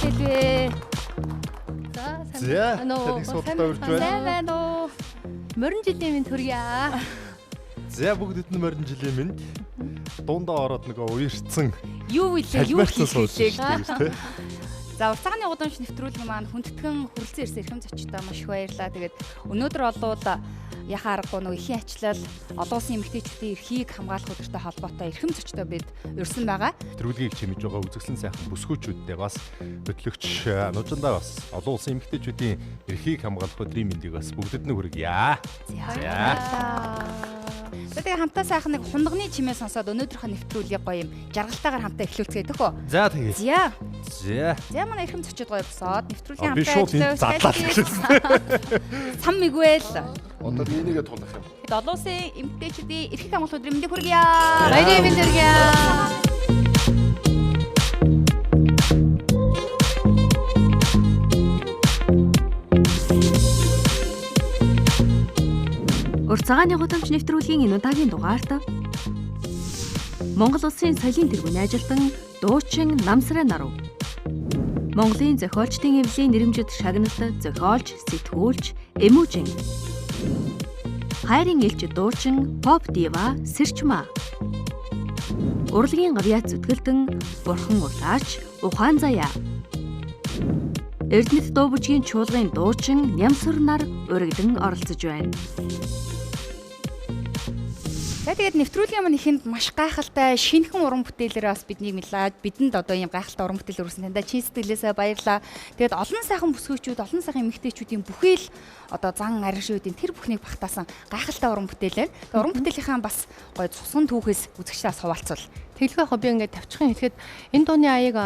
хэлвэ. За таны судалгаа үрж байна. Морин жилийн минь төргийа. За бүгдэд нь морин жилийн минь дундаа ороод нөгөө уярцсан. Юу илээ, юу хийлээ. За уртааны гудамж нэвтрүүлэг маань хүндэтгэн хүрэлцэн ирсэн эрхэм зочдтой маш их баярлалаа. Тэгээд өнөөдөр олвол яхаа аргагүй нөгөө эхийн ачлал олон улсын эмэгтэйчүүдийн эрхийг хамгаалах өдөртэй холбоотой эрхэм зочдтой бид урьсан байгаа. Нэвтрүүлгийг чимэж байгаа үзэгсэн сайхан бүсгүүчүүдтэй бас хөтлөгч нужиндаа бас олон улсын эмэгтэйчүүдийн эрхийг хамгаалах өдрийн мэндийг бас бүгдэд нь хүргье. За. Тэгээд хамтаа сайхан нэг хундагны чимээ сонсоод өнөөдрийнхөө нэвтрүүлгийг гоё юм жаргалтайгаар хамтаа эхлүүлцгээе төхөө. За тэгээ. За манай эрхэм зочид гоё босоод нэвтрүүлгийн хамтаа эхлүүлсэн. Сам мигвэл. Одоо энийгээ тулах юм. Тэгээд олон улсын эмэгтэйчүүдийн эрхийг хамгаалах өдрийн мэндийг хүргье. Баярын мэнд хүргье. Уртцагааны гудамж нэвтрүүлгийн энэ удаагийн дугаарт Монгол улсын соёлын тэргүүний ажилтан дуучин Намсрын Наруу, Монголын зохиолчдын эвлийн нэрэмжит шагналт зохиолч, сэтгүүлч, эмүүжин, хайрын элч дуучин Pop Diva Сэрчмаа, урлагийн гавьяа зүтгэлтэн Бурхан Улаач Ухаан Заяа, Эрдэнэт дуу бүжгийн чуулгын дуучин Нямсур нар урагдан оролцож байна. Тэгээд нэвтрүүлгийн маань ихэнд маш гайхалтай шинэхэн уран бүтээлээр бас биднийг мэлаад бидэнд одоо ийм гайхалтай уран бүтээл өргөсөн тандаа чин сэтгэлээсээ баярлаа. Тэгээд олон сайхан бүсгүйчүүд, олон сайхан эмэгтэйчүүдийн бүхэл одоо зан аришуудын тэр бүхнийг багтаасан гайхалтай уран бүтээлээр. Тэгээд уран бүтээлийнхаа бас гоё цусган түүхээс үзэгчдээс хуваалцвал. Тэглэхээ хобби ингээд тавьчихын хэлэхэд энэ дууны аяыг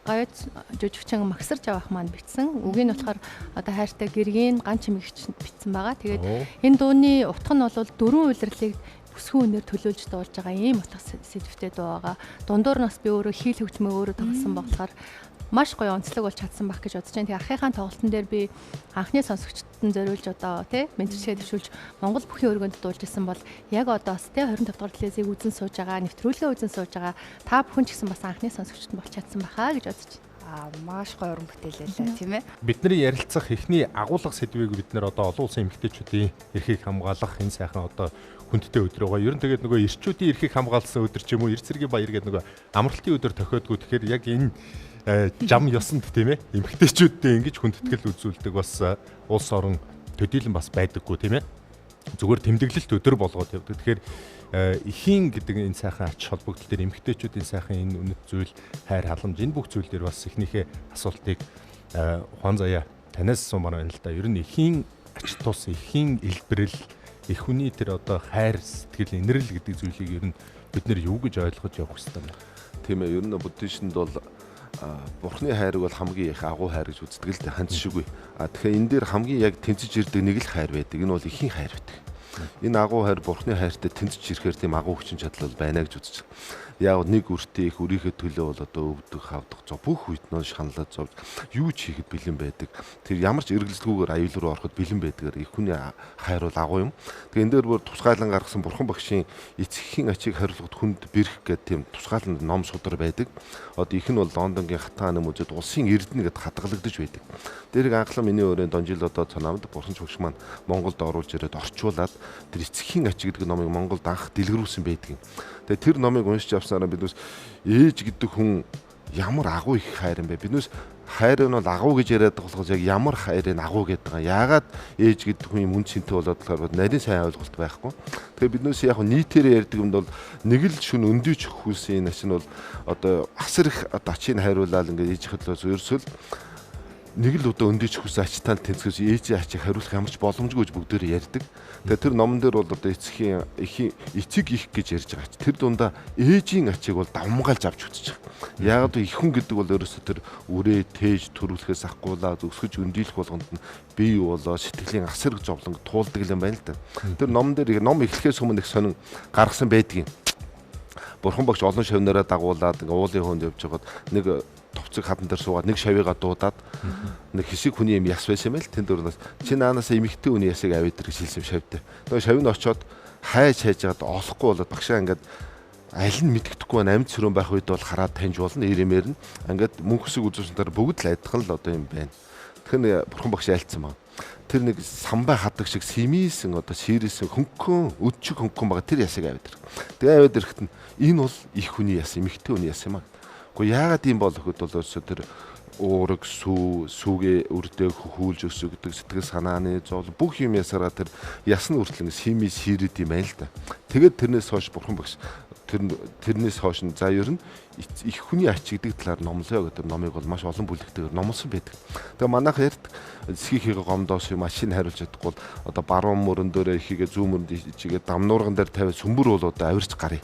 гавьяц жүжигчин Магсарж авах маань бичсэн. Үг нь болохоор одоо хайртай гэргийн ган чимэгч бичсэн байгаа. Тэгээд энэ дууны утга нь бол дөрвөн улирлыг бүсгүй өнөр төлөөлж дуулж байгаа ийм утга сэдвтэй дуу байгаа. Дундуур нь бас би өөрөө хийл хөгжмөө өөрөө тоглосон болохоор маш гоё онцлог болж чадсан байх гэж бодож байна. Тэгээ ахыхаан тоглолтын дээр би анхны сонсогчдод зориулж одоо тий мэдрэшээ төвшүүлж Монгол бүхий өргөнд дуулж исэн бол яг одоо бас тий 25 дахь телевизийг үзэн сууж байгаа, нэвтрүүлгээ үзэн сууж байгаа та бүхэн ч гэсэн бас анхны сонсогчдод болж чадсан байхаа гэж бодож байна. Маш гоё уран бүтээлээ тийм ээ. Бидний ярилцах эхний агуулга сэдвийг бид нэр одоо олон улсын эмэгтэйчүүдийн эрхийг хамгаалах энэ сайхан одоо хүндтэй өдөр байгаа. Ер нь тэгээд нөгөө эрчүүдийн эрхийг хамгаалсан өдөр ч юм уу, эрч зэргийн баяр гэдэг нөгөө амралтын өдөр тохиодгүй. Тэгэхээр яг энэ жам ёсонд тийм ээ эмэгтэйчүүдтэй ингэж хүндэтгэл үзүүлдэг бас улс орон төдийлөн бас байдаггүй тийм ээ. Зүгээр тэмдэглэлт өдөр болгоод явдаг. Тэгэхээр эхийн гэдэг энэ сайхан ач холбогдол дээр эмэгтэйчүүдийн сайхан энэ үнэт зүйл, хайр халамж энэ бүх зүйл дээр бас эхнийхээ асуултыг Ухаан Заяа танаас сумаар байна л да. Ер нь эхийн ач тус, эхийн илбэрэл, их хүний тэр одоо хайр, сэтгэл, инрэл гэдэг зүйлийг ер нь бид нэр юу гэж ойлгож явах хэрэгтэй байна. Тийм ээ, ер нь буддизмд бол Бурхны хайрыг бол хамгийн их агуу хайр гэж үздэг л дээ, ханц шиггүй. Тэгэхээр энэ дээр хамгийн яг тэнцэж ирдэг нэг л хайр байдаг. Энэ бол эхийн хайр байдаг. Энэ агуу хайр Бурхны хайртай тэнцэж ирэхээр тийм агуу хүчин чадал бол байна гэж үзэж. Яг нэг үртээ их өрийнхөө төлөө бол одоо өвдөх, хавдах зов бүх үед нөө шаналаад зовж юу ч хийхэд бэлэн байдаг. Тэр ямар ч эргэлзэлгүйгээр аюул руу ороход бэлэн байдгаар их хүний хайр бол агуу юм. Тэгээ энэ дээр бүр тусгайлан гаргасан Бурхан багшийн эцгийн ачийг хариулахад хүнд бэрх гэдэг тийм тусгаалan ном судар байдаг. Одоо их нь бол Лондонгийн хатан хааны музейд улсын эрдэнэ гэдээ хадгалагдаж байдаг. Дээрийг анхлан миний өрөөнд онжил одоо цанаамд Бурхан багш маань Монголд оруулж ирээд орчуулад тэр эцгийн ач гэдэг номыг Монголд анх дэлгэрүүлсэн байдаг юм. Тэгээ тэр номыг уншиж авснараа биднээс ээж гэдэг хүн ямар агуу их хайр юм бэ? Биднээс хайр нь бол агуу гэж яриад байгаа болохоос яг ямар хайрыг агуу гэдэг байгаа. Яагаад ээж гэдэг хүн юм үн цэнтэй болоод болохоор нарийн сайн ойлголт байхгүй. Тэгээ биднээс яг нийтээр ярьдаг юмд бол нэг л шүн өндөөч хүйсийн нас нь бол одоо асар их ачийг хайруулаад ингээд ээж хөдлөөс ерөөсөл нэг л удаа өндөөч хүс ачтаал тэнцгээс ээжийн ачийг хариулах ямар ч боломжгүй гэж бүгдээр ярьдаг. Тэгээ тэр номон дээр бол одоо эцэг их гэж ярьж байгаа ч тэр дундаа ээжийн ачийг бол давмгаалж авч үзэж байгаа. Яг их хүн гэдэг бол ерөөсөө тэр үрээ тээж төрүүлэхээс ахгүйла зөвсгөж өндийлэх болгонд нь бие болоо сэтгэлийн асар их зовлон туулдаг юм байна л да. Тэр номон дээр ном эхлэхээс өмнө их сонин гаргасан байдгийн. Бурхан багш олон шавнараа дагуулад ингээ уулын хөөнд явж байгаад нэг товцог хадан дээр суугаад нэг шавьяга дуудаад нэг хэсэг хүний юм яс байсан юм л тэнд дөрнөөс чи наанаас эмэгтэй хүний ясыг авъя гэж хэлсэн шавьтай. Тэгээ шавь нь очоод хайж хайжгаад олохгүй болоод багшаа ингээд аль нь мэддэхгүй амьд сөрөн байх үед бол хараад таньж болно ирэмээр нь ингээд мөнхсөг үзүүлсэн дараа бүгд л адилхан л одоо юм байна. Тэгэхээр бурхан багш айлцсан байна. Тэр нэг самбай хадаг шиг симийсэн одоо ширээсэн хөнгөн өдчиг хөнгөн байгаа тэр ясыг аваад ирэх. Тэгээ аваад ирэхэд нь энэ бол их хүний яс, эмэгтэй хүний яс юм аа. Гэхдээ яагаад ийм болох гэвэл өсө тэр уураг сүүгээ үрдээ хөхүүлж өсөг гэдэг сэтгэл санааны зол бүх юм ясараа тэр ясны хүртэл сими ширэд юм байна л да. Тэгээд тэрнээс хойш бурхан багш тэрнээс хойш за ер нь их хүний ач гэдэг талаар номлоо гэдэг номыг бол маш олон бүлэгтэйгээр номлосон байдаг. Тэгээ манайх ярд эсхийхийг гомдоос машин хариулж чадахгүй одоо баруун мөрөн дээрээ ихийгээ зүүн мөрөнд ичигээ дамнуурган дээр тавиад сүмбэр бол одоо авирч гарыг.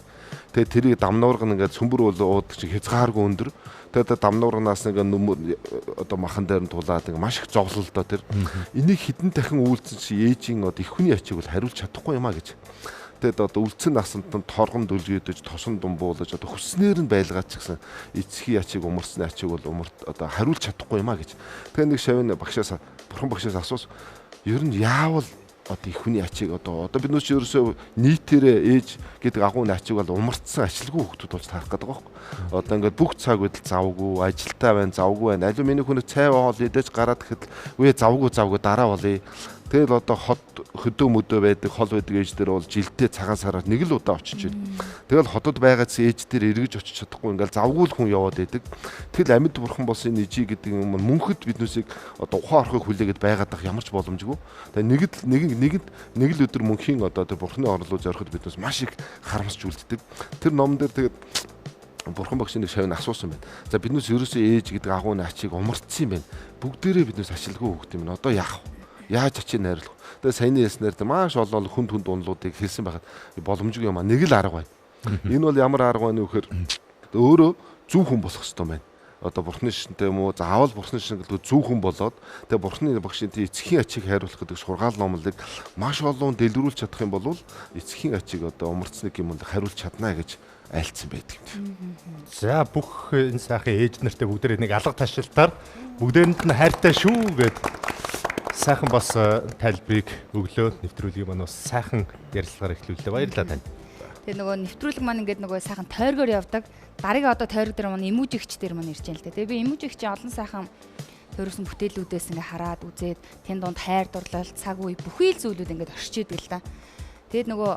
Тэгээ тэрийг дамнуурган ингээд сүмбэр бол ууд чи хязгааргүй өндөр. Тэгээд дамнуурганаас нэг одоо махан дээр нь тулаад маш их зовлолтой тэр. Энийг хідэн дахин үйлцэн чи ээжийн одоо их хүний ачиг бол хариулж чадахгүй юм а гэж. Тэгээд одоо үлдсэн насанд нь торгон дүлгийдэж тосон думбуулж одоо хүснээр нь байлгаад ч гэсэн эцгийн ачиг умарсны ачиг бол одоо хариулж чадахгүй юм а гэж. Тэгээд нэг шавны багшаас бурхан багшаас асуусан. Ер нь яавал одоо их хүний ачиг одоо бид нөөч ерөөсөө нийтээрээ ээж гэдэг агуу ачиг бол умарцсан ачлгүй хүмүүс болж тарах гэдэг байхгүй. Одоо ингээд бүх цаг байдал завгүй, ажилтаа байна, завгүй байна. Аль миний хүн цай хоол идэж гараад гэхэд үе завгүй дараа болъё. Тэгэл одоо хот хөдөө мөдөө байдаг хол байдаг ээж дээр бол жилдээ цагаан сараар нэг л удаа очиж ирнэ. Тэгэл хотод байгаац ээж дээр эргэж очиж чадахгүй ингээл завгүй л хүн яваад байдаг. Тэгэл амьд бурхан болсон нижи гэдэг юм мөнхөд биднээсийг одоо ухаан орхыг хүлээгээд байгаад ах ямар ч боломжгүй. Тэгээ нэг л өдөр мөнхийн одоо тэр бурханы орлоо зориход биднээс маш их харамсч үлддэг. Тэр ном дээр тэгээд бурхан багшийн нэг шавны асуусан байна. За биднээс ерөөсөө ээж гэдэг агуу наачийг умарцсан юм байна. Бүгдээрээ биднээс ашилгүй хөвгт юм байна. Одоо яах вэ? Яаж ачиг найрлах. Тэгээ саяны яснаар маш олон хүнд унлуудыг хэлсэн байхад боломжгүй юм а нэг л арга байна. Энэ бол ямар арга байна вэ гэхээр өөрөө зөв хүн болох хэрэгтэй байна. Одоо бурхны шинтэй юм уу заавал бурхны шин гэдэг зөв хүн болоод тэгээ бурхны багшийн эцгийн ачиг хайруулах гэдэг сургаал номлыг маш олон дэлгэрүүлж чадах юм бол эцгийн ачиг одоо умарцныг юм бол хариулж чадна гэж айлцсан байдаг юм. За бүх энэ сайхан ээж нартай бүгдээ нэг алга ташилтаар бүгдээрэнд нь хайртай шүү гэдэг сайхан бас тайлбарыг өглөө нэвтрүүлгийг маань бас сайхан ярилцлагаар эхлүүллээ. Баярлалаа тань. Тэгээ нөгөө нэвтрүүлэг маань ингээд нөгөө сайхан тойргоор явдаг. Дараагийн одоо тойрог дээр маань эмүүжигч дээр маань ирж байгаа л да. Тэгээ би эмүүжигчийн олон сайхан төрөсөн бүтээлүүдээс ингээ хараад үзээд тэнд донд хайр дурлал цаг үе бүхий л зүйлүүд ингээд орчиж идэг л да. Тэгээд нөгөө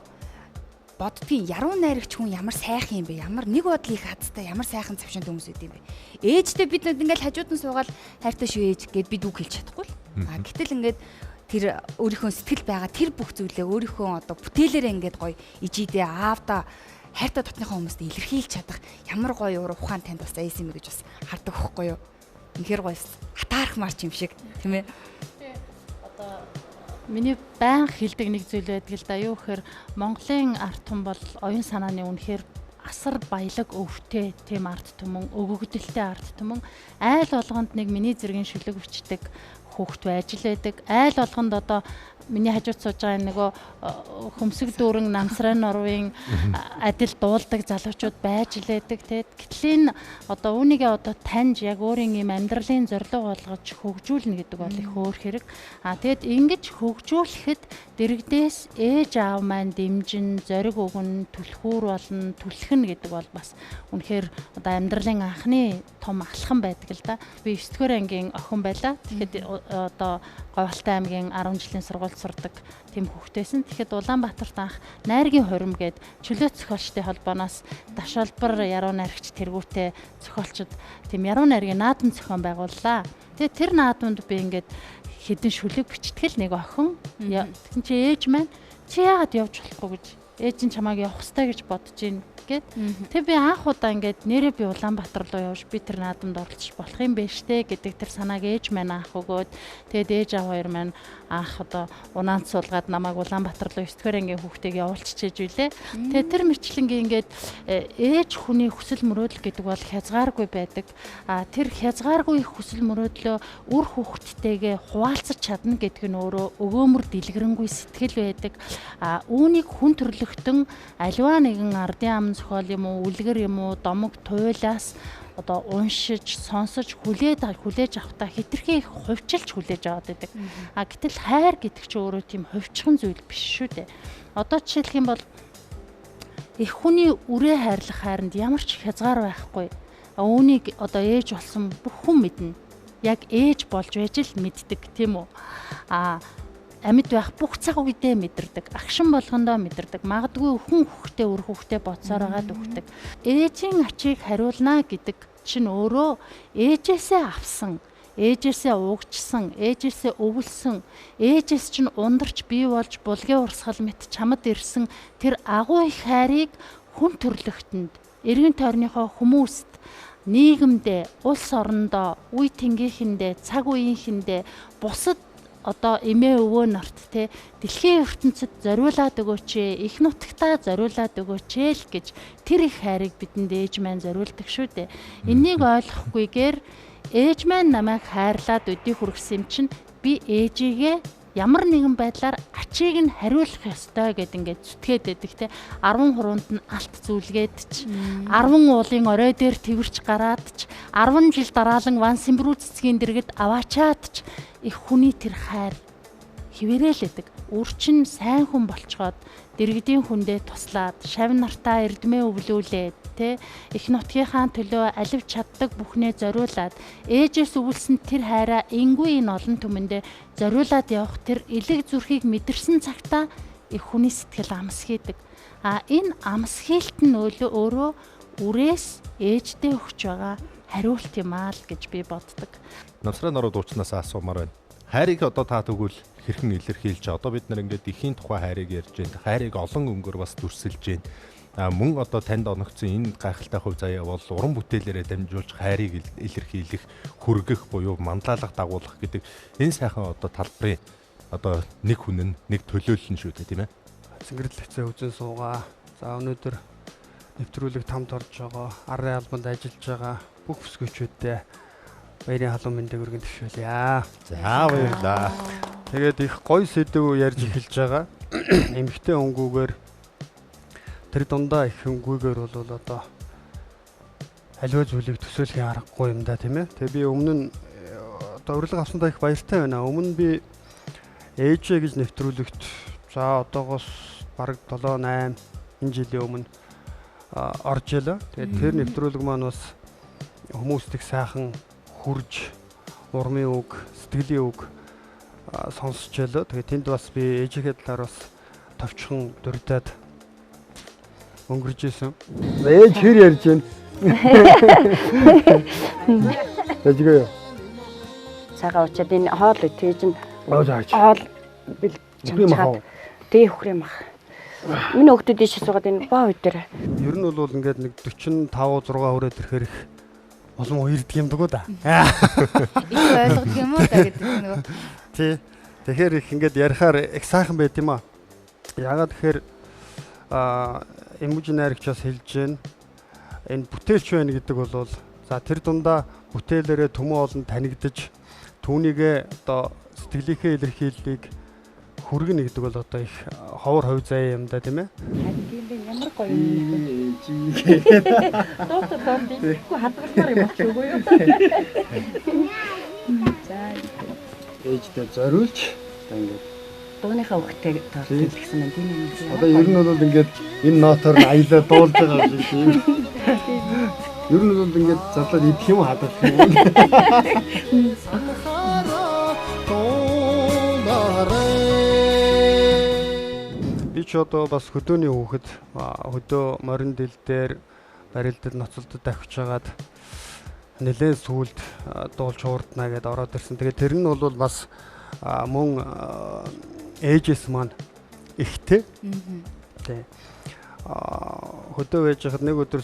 боддгийн яруу найрагч хүн ямар сайхан юм бэ? Ямар нэг бодлыг хацтай ямар сайхан завшаанд хүмүүс үт юм бэ? Ээжтэй бид ингээл хажууд нь суугаад хайртай шүү ээж гэд бид үг хэлж чадахгүй л. Гэтэл ингээд тэр өөрийнхөө сэтгэл байгаа тэр бүх зүйлээ өөрийнхөө одоо бүтээлээрээ ингээд гоё ижидээ аавда хайртай дотныхоо хүмүүст илэрхийлж чадах ямар гоё ухаан танд бас айс юм гэж бас хардаг хөхгүй юу? Үнэхээр гоё хатаарх марч юм шиг тийм ээ. Одоо миний байн хэлдэг нэг зүйл байдаг л да. Юу гэхээр Монголын ард түмэн бол оюун санааны үнэхээр асар баялаг өвтэй тийм ард түмэн, өгөгдөлтэй ард түмэн айл болгонд нэг миний зэргийн шүлэг өчтдөг хүүхэд байж л байдаг. Айл болгонд одоо миний хажууд сууж байгаа нөгөө хөмсөг дүүрэн намсрын нурвын адил дуулдаг залуучууд байж л байдаг. Гэтэл энэ одоо үүнийгээ одоо таньж яг өөрийн юм амьдралын зорилго болгож хөгжүүлнэ гэдэг бол их өөр хэрэг. Тэгэд ингэж хөгжүүлэхэд дэрэгдээс ээж аав маань дэмжин, зориг өгнө, түлхүүр болно, түлхэнэ гэдэг бол бас үнэхээр одоо амьдралын анхны том алхам байдаг л да. Би 9-р ангийн охин байлаа. Тэгэхэд одоо Говьалтай аймгийн 10 жилийн сургууль сурдаг тийм хүүхдээсэн. Тэгэхэд Улаанбаатарт анх найргийн хурим гээд чөлөө зохиолчтой холбооноос Дашалбар яруу найрагч тэргүүтээ зохиолчд тийм яруу найргийн наадам зохион байгууллаа. Тэгээд тэр наадамд би ингээд хэдэн шүлэг бичтгэл нэг охин тэгэн чи ээж маань чи яагаад явж болохгүй гэж ээж нь чамааг явах хэрэгтэй гэж бодож байна гэд. Тэг би анх удаа ингээд нэрээ би Улаанбаатар руу явж би тэр наадамд оролцож болох юм байна штэ гэдэг тэр санааг ээж маань анх өгөөд тэгээд ээж аав хоёр маань анх одоо унаанд суулгаад намайг Улаанбаатар руу 9-р ангийн хүүхдийг явуулчихж илээ. Тэгээд тэр мөрчлөнгийн ингээд ээж хүний хүсэл мөрөөдөл гэдэг бол хязгааргүй байдаг. Тэр хязгааргүй хүсэл мөрөөдлөө үр хүүхдтэйгээ хуваалцаж чадна гэдэг нь өөрөө өгөөмөр дэлгэрэнгүй сэтгэл байдаг. Үүнийг хүн төрлөختөн аливаа нэгэн ардын ам зохиол юм уу, үлгэр юм уу, домог туйлаас одоо уншиж, сонсож, хүлээж авахта хитрхи хувьчилж хүлээж аваад байдаг. Гэтэл хайр гэдэг чинь өөрөө тийм хувьчхан зүйл биш шүү дээ. Одоо жишээлх юм бол их хүний үрээ хайрлах хайранд ямар ч хязгаар байхгүй. Үүнийг одоо ээж болсон бүх хүн мэднэ. Яг ээж болж байж л мэддэг тийм үү? Амьд байх бүх цаг үедээ мэдэрдэг. Агшин болгондоо мэдэрдэг. Магадгүй хүн хүүхдээ үр хүүхдээ бодсоор байгаад өгдөг. Ээжийн ачийг хариулнаа гэдэг чинь өөрөө ээжээсээ авсан, ээжээсээ угжсан, ээжээсээ өвлсөн, ээжээс чинь ундарч бий болж булгийн урсгал мэт чамд ирсэн тэр агуу их хайрыг хүн төрлөختөнд, эргэн тойрныхоо хүмүүст, нийгэмдээ, улс орондоо, үе тэнгийнхэндээ, цаг үеийнхэндээ, бусад одоо эмээ өвөө нарт те дэлхийн ертөнцид зориулаад өгөөч их нутагтаа зориулаад өгөөч л гэж тэр их хайрыг бидэнд ээж маань зориулдаг шүү дээ. Энийг ойлгохгүйгээр ээж маань намайг хайрлаад өдий хүргэсэн юм чинь би ээжигээ ямар нэгэн байдлаар ачийг нь хариулах ёстой гэд ингээд зүтгээд байдаг те 10 хуруунд нь алт зүйлгээд ч 10 уулын орой дээр тэрч гараад ч 10 жил дараалан ван симбрүү цэцгийн дэргэд аваачаад ч их хүний тэр хайр хിവэрэлэдэг. Үрчин сайн хүн болцоход дэргэдийн хүндээ туслаад шав нартаа эрдмээ өвлүүлээд те их нутгийнхаа төлөө аливч чаддаг бүхнээ зориулаад ээжээс өвлсөн тэр хайраа энгүй энэ олон түмэндээ зориулаад явах тэр элэг зүрхийг мэдэрсэн цагтаа их хүний сэтгэл амсхийдэг. Энэ амсхийлт нь өөрөө үрээс ээждээ өгч байгаа хариулт юм аа л гэж би боддог. Намсрын наруу дуучнаас асуумаар байна. Хайрыг одоо та тэгвэл хэрхэн илэрхийлж одоо бид нар ингээд ихийн тухай хайрыг ярьж байна. Хайрыг олон өнгөөр бас дүрсэлж байна. Мөн одоо танд оногдсон энэ гайхалтай хувь заяа бол уран бүтээлээрээ дамжуулж хайрыг илэрхийлэх, хүргэх буюу манлайлах, дагуулах гэдэг энэ сайхан одоо талбарын одоо нэг хүн нь нэг төлөөлөл нь шүү дээ, тийм ээ. Цэнгэрэл хэвцээ үзэн суугаа. За өнөөдөр нэвтрүүлэг тамд орж байгаа, арын албанд ажиллаж байгаа бүх бүсгүйчүүдээ баярын халуун мэндийг өргөн төвшүүлье. За баярлаа. Тэгээд их гоё сэдв ярьж эхэлж байгаа. Эмэгтэй өнгүүгээр тэр дундаа их өнгүүгээр бол одоо аливаа зүйлийг төсөөлхийн аргагүй юм да, тийм ээ. Тэгээ би өмнө нь одоо урилга авсандаа их баяртай байна. Өмнө нь би ээжээ гэж нэвтрүүлэгт за одоогоос бараг 7-8 энэ жилийн өмнө орж ялаа. Тэгээд тэр нэвтрүүлэг маань бас хүмүүст их сайхан хүрж урмын үг, сэтгэлийн үг сонсч ялаа. Тэгээд тэнд бас би ээжийнхээ талаар бас товчхон дурдаад өнгөрж исэн. Ээж хэр ярьж байна. Тэжгээ. Цагаа очоод энэ хоол үтээж нь Оожаач. хоол бил чамчаад дээ хүрээ мах. Миний хүүхдүүд дэше суугаад энэ баа үе дээр. Ер нь бол ингээд нэг 45 6 хүрээд ирэхээр их олон уярдаг юм дгоо да. Их ойлгох юм уу та гэдэг нөгөө. Тий. Тэгэхээр их ингээд ярихаар их сайхан байт юм аа. Ягаад тэгэхээр эмүүжин найрагчаас хэлж гэн энэ бүтээлч байна гэдэг бол за тэр дундаа бүтээлээрээ төмөн олон танигдаж түүнийгээ одоо сэтгэлийнхээ илэрхийллийг хүргэнэ гэдэг бол одоо их ховор хувь заяа юм да, тийм ээ. Тийм би ямар гоё юм. Доктор дийхгүй хадгалмаар юм болчих үгүй юу? За Ээжтэй зориулж одоо ингээд дууныхаа өгтэй тоолдог гэсэн юм тийм юм. одоо ер нь бол ингээд энэ нотоор аялаа дуулж байгаа юм шиг тийм. Ер нь бол ингээд задлаад идэх юм хадгалах юм. Би ч одоо бас хөдөөний хүүхэд хөдөө морин дил дээр барилдад ноцолдод авчиж хагаад нэлээд сүулт дуулж хуурдана гэдээ ороод ирсэн. Тэгээд тэр нь бол бас мөн ээжээс маань ихтэй. Тэ. Хөдөө байж хахад нэг өдөр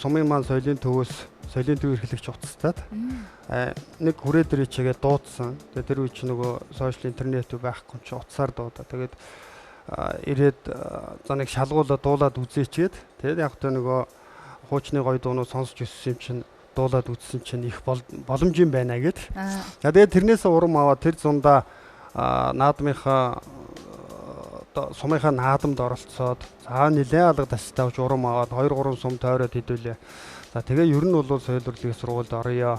сумын маань соёлын төвөөс соёлын төв эрхлэгч уцтаад нэг хүрээ дээр ичээгээ дуудсан. Тэгээд тэр үе чи нөгөө сошиал интернет байхгүй чи утсаар дуудаа. Тэгээд ирээд за нэг шалгуулаад дуулаад үзээчгээд тэгээд яг тэ нөгөө хуучны гоё дуунууд сонсч өссөн юм чинь дуулаад үзсэн чинь их боломж юм байна гэд. За тэгээд тэрнээс урам аваад тэр зундаа наадмынхаа одоо сумынхаа наадамд оролцоод за нэлээд алга тастай авч урам аваад 2-3 сум тойроод хэдүүлээ. За тэгээ ер нь бол соёл урлагийн сургуульд орё.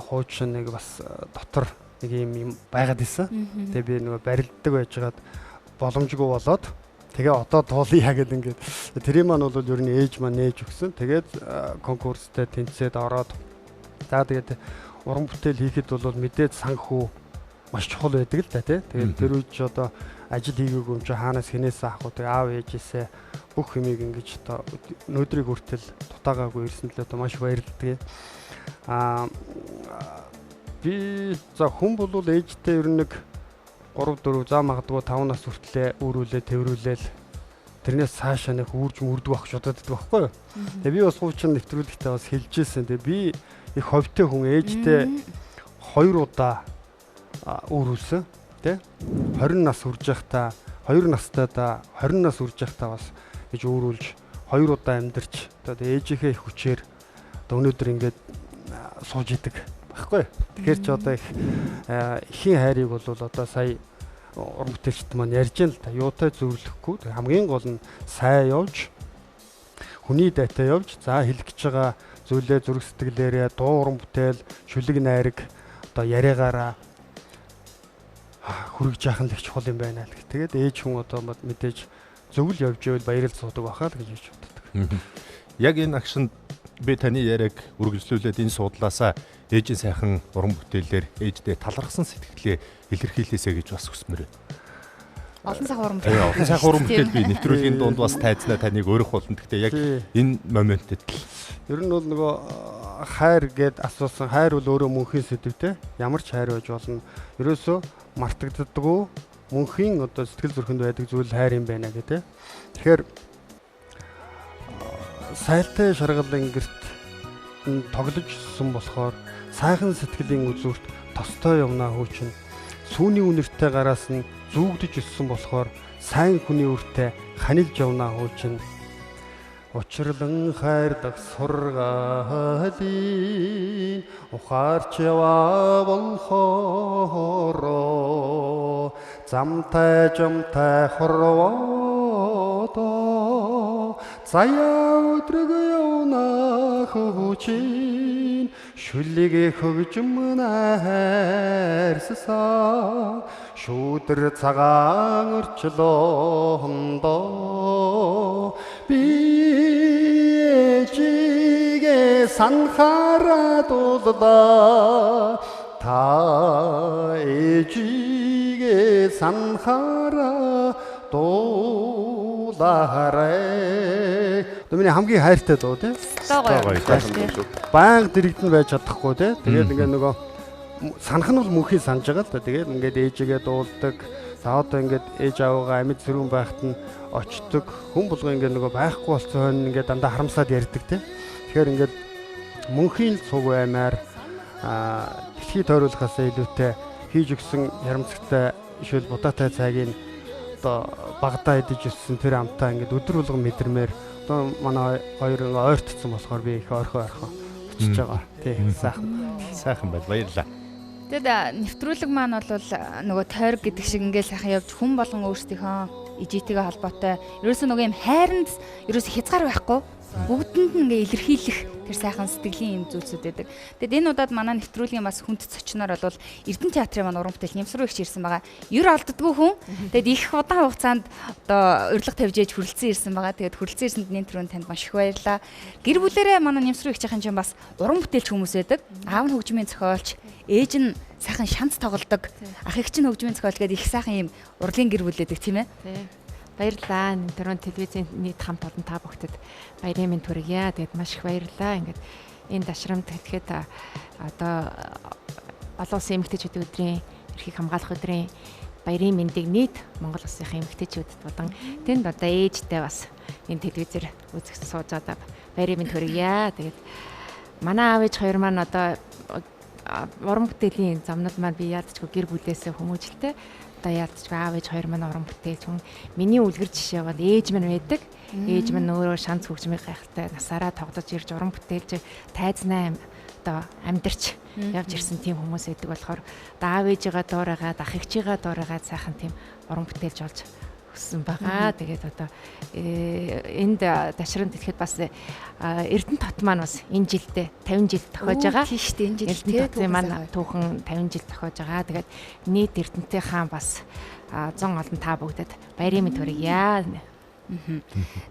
Хуучин нэг бас дотор нэг юм байгаад исэн. Тэгээ би нөгөө барилддаг байжгаад боломжгүй болоод Тэгээ одоо туулъя гэдэг ингээд тэрийг маань бол ер нь ээж маань нээж өгсөн. Тэгээд конкурстэй тэнцээд ороод за тэгээд уран бүтээл хийхэд бол мэдээд санхүү маш чухал байдаг л да тий. Тэгээд тэр үед ч одоо ажил хийгээгүй юм чи хаанаас хинээс авах уу. Тэгээд аав ээжээсээ бүх юмыг ингэж одоо өнөөдрийг хүртэл дутаагаагүй ирсэн л одоо маш баярлалдаг. Би за хүн бол ээжтэй ер нь 3 4 за магадгүй 5 нас хүртлээр өөрүүлээ тэрвэрлээл тэрнээс цаашаа нэг үрж мөрдөг ах шудаад байдаг байхгүй юу. Тэгээ би бас хуучин нэвтрүүлэгтээ бас хэлжсэн. Тэгээ би их ховтой хүн ээжтэй 2 удаа өөрүүлсэн тий 20 нас хүрж байхдаа 2 настайдаа 20 нас хүрж байхдаа бас гэж өөрүүлж 2 удаа амьдарч одоо ээжийнхээ их хүчээр одоо өнөөдөр ингээд сууж идэг байхгүй. Тэгэхээр ч одоо их ихийн хайрыг бол одоо сая уран бүтээлчд маань ярьж байна л та. Юутай зөвлөхгүй хамгийн гол нь сайн явж хүний дайтай явж за хэлэх гэж байгаа зүйлээ зүрх сэтгэлээрээ дуу уран бүтээл шүлэг найраг одоо яриагаараа хүргэж яах нь л их чухал юм байна л. Тэгээд ээж хүн одоо мэдээж зөвл явж ивэл баярал суудаг байхаа л гэж боддог. Яг энэ агшинд би таны яриаг үргэлжлүүлээд энэ суудлаасаа ээжийн сайхан уран бүтээлээр ээждээ талархсан сэтгэлээ илэрхийлээсэй гэж бас хүсмээр байна. Олон сайхан уран бүтээл. Олон сайхан уран бүтээл би нэвтрүүлгийн дунд бас тайзнаа таныг өрөх болно. Гэхдээ яг энэ моментэд л ер нь бол нөгөө хайр гэд асуусан. Хайр бол өөрөө мөнхийн сэдвтэй. Ямар ч хайр байж болно. Ерөөсөө мартагддаггүй мөнхийн одоо сэтгэл зүрхэнд байдаг зүйл хайр юм байна гэдэг. Тэгэхээр сайлтай шаргалын гэрт тогложсэн болохоор сайхан сэтгэлийн үзүүрт тостой явна хөөчин. Сүүний үнэртэй гараас нь зүүгдэж өссөн болохоор сайн хүний үртэй ханилж явна хөөчин. Учирлан хайрдаг сургаалын ухаарч яваа болохоор замтай жамтай хорвоо заяа өдрөг явна хөөчин шүлэг хөгжим найрсаа шүүдэр цагаан өрчлөөндөө би ээжигээ санхаараа дуулаа та ээжигээ санхаараа дуулаарай. Миний хамгийн хайртай дуу тий. Баян дэрэгдэн байж чадахгүй тий. Тэгээд ингээ нөгөө санах нь бол мөнхийн санаж байгаа л да. Тэгээд ингээд ээжигээ дуулдаг. За одоо ингээд ээж аваагаа амьд зэрүүн байхад нь очдог. Хүн болгоо ингээд нөгөө байхгүй болсон ингээд дандаа харамсаад ярьдаг тий. Тэгэхээр ингээд мөнхийн цуг аймаар дэлхийд тойруулахаас илүүтэй хийж өгсөн ярамцагтай ишвэл будаатай цагийн одоо багадаа идэж өссөн тэр амтаа ингээд өдөр болгон мэдэрмээр одоо манай хоёр ойртцсан болохоор би их ойрхон очиж байгаа. Тий сайхан байна. Баярлалаа. Тэгэд нэвтрүүлэг маань бол нөгөө тойрог гэдэг шиг ингээд сайхан явж хүн болгон өөрсдийнхөө ижитэйгээ холбоотой ерөөсөө нөгөө юм хайранд ерөөсөө хязгаар байхгүй бүгдэнд нь ингээ илэрхийлэх тэр сайхан сэтгэлийн юм зүйлсүүд байдаг. Тэгэд энэ удаад манай нэвтрүүлгийн бас хүнд зочноор бол Эрдэнэ театрын маань уран бүтээл нэмсруу ихч ирсэн байгаа. Ер олддгүй хүн. Тэгэд их удаан хугацаанд одоо урилга тавьж ээж хүрэлцэн ирсэн байгаа. Тэгэд хүрэлцэн ирсэнд энэ төрөнд танд маш их баярлалаа. Гэр бүлэрээ манай нэмсруу ихчийн чинь бас уран бүтээлч хүмүүс байдаг. Аав нь хөгжмийн зохиолч, ээж нь сайхан шанц тоглодог. Ах эгч нь хөгжмийн зохиол гэдэг их сайхан юм урлагийн гэр бүл байдаг тийм ээ. Баярлалаа. Түрүүн телевизийн нийт хамт олон та бүхтэд баярын мэнд хүргье. Тэгээд маш их баярлалаа. Ингээд энэ дашрамд хэлэхэд одоо олон улсын эмэгтэйчүүдийн өдрийн эрхийг хамгаалах өдрийн баярын мэндийг нийт Монгол улсынхаа эмэгтэйчүүдэд болон тэнд одоо ээжтэй бас энэ телевизээр үзэх сууж байгаа баярын мэнд хүргье. Тэгээд манай аав ээж хоёр маань одоо уран бүтээлийн замнууд маань би яадчгүй гэр бүлээсээ хүмүүжлээ. Одоо яадч аав ээж хоёр маань уран бүтээлч хүн. Миний үлгэр жишээ бол ээж минь байдаг. Ээж минь өөрөө шанц хөгжмийн гайхалтай насаараа тоглож ирж уран бүтээлж тайзнаа одоо амьдарч явж ирсэн тийм хүмүүс байдаг болохоор аав ээжигээ дуурайгаад ах эгчигээ дуурайгаад сайхан тийм уран бүтээлж болж өгсөн байгаа. Тэгээд одоо энд дашранд ирэхэд бас Эрдэнэ тот маань бас энэ жилдээ 50 жил тохиож байгаа. Тийм шүү дээ. Энэ жил Эрдэнэ хотын маань түүхэн 50 жил тохиож байгаа. Тэгээд нийт Эрдэнэтэй хаан бас 100 олон та бүгдэд баярын мэнд хүргье.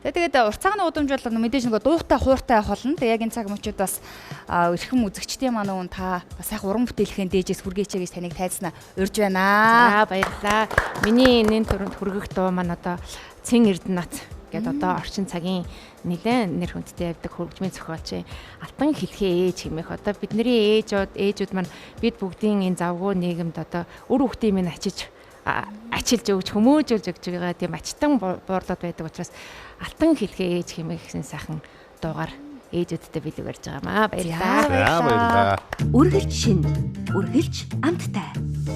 Тэгээд уртцаагны удамж бол мэдээж нөгөө дуутай хууртай авах болно. Тэгээд яг энэ цаг мөчид бас эрхэм үзэгчдийн маань өгөн та бас сайхан уран бүтээлхэн дээжээс хүргээчээ гэж таныг тайзнаа урьж байна. За баярлалаа. Миний энэ төрөнд хүргэх дуу маань одоо Цэн Эрдэнэт гэдэг одоо орчин цагийн нэлээд нэр хүндтэй явдаг хөгжмийн зохиолч Алтан хэлхээ ээж хэмээх одоо бидний ээжүүд маань бид бүгдийн энэ завгүй нийгэмд одоо үр хүүхдийн минь ачилж өгч хүмүүжүүлж өгч байгаа тийм ачтан буурлууд байдаг учраас Алтан хэлхээ ээж хэмээх сайхан дуугаар ээжүүдтэй билүү ярьж байгаамаа. Баярлалаа. Үргэлж шин, үргэлж амттай.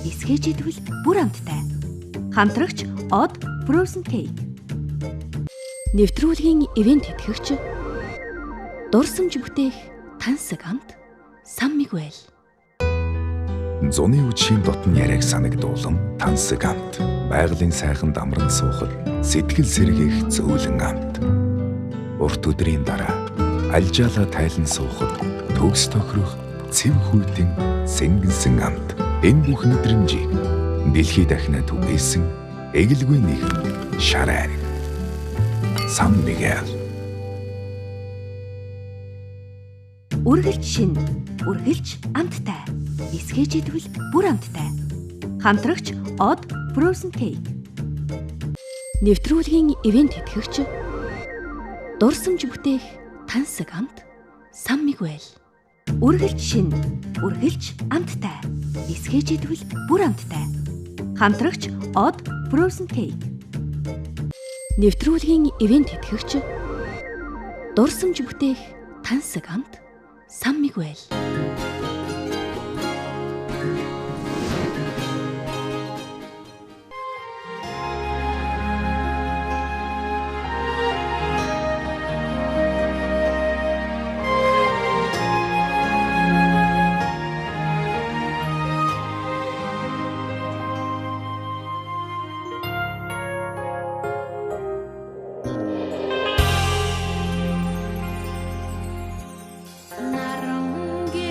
Эсгэж идвэл бүр амттай. Хамтрагч Odd Frozen Cake. Нэвтрүүлгийн ивент тэтгэгч дурсамж бүтээх тансаг амт Сан Мигуэл. Зуны үдшийн дотн яриаг санагдуулан тансаг амт. Байгалийн сайхан дамран суухад сэтгэл сэргээх зөөлөн амт. Урт өдрийн дараа альжаалаа тайлан суухад төгс тохирох цэв хүйтэн сэнгэнсэн амт. Энэ бүх мэдрэмжийг дэлхийд дахинаа түгээсэн эгэлгүй нэгэн шар айраг. Сан Мигуэл. Үргэлж шин, үргэлж амттай. Эсгэж идвэл бүр амттай. Хамтрагч Odd Frozen Cake. Нэвтрүүлгийн ивент тэтгэгч дурсамж бүтээх тансаг амт Сан Мигуэл. Үргэлж шин, үргэлж амттай. Эсгэж идвэл бүр амттай. Хамтрагч Odd Frozen Cake. Нэвтрүүлгийн ивент тэтгэгч дурсамж бүтээх тансаг амт Сан Мигуэл. Нарунгийн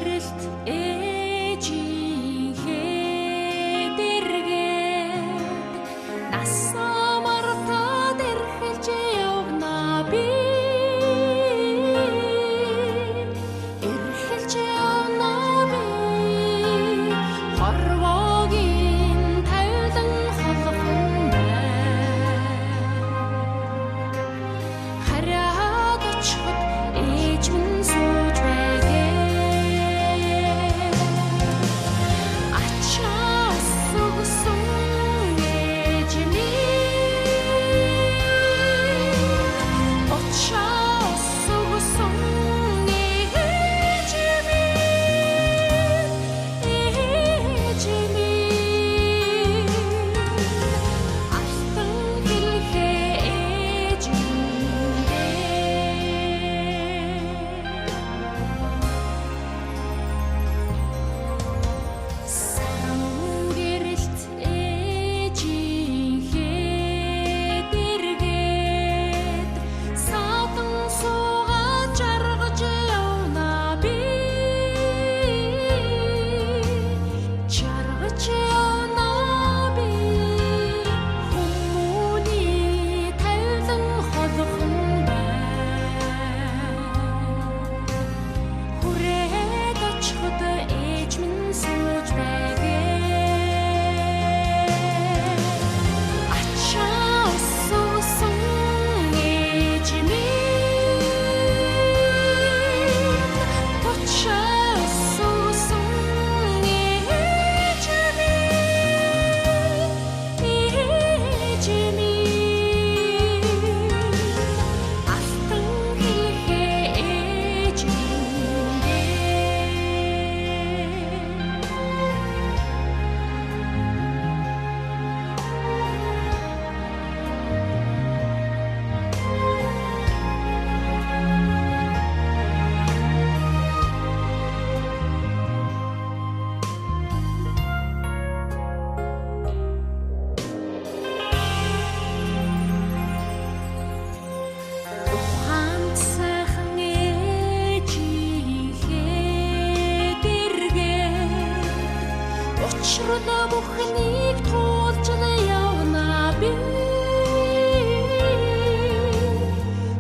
Бүхнийг туулж явна би.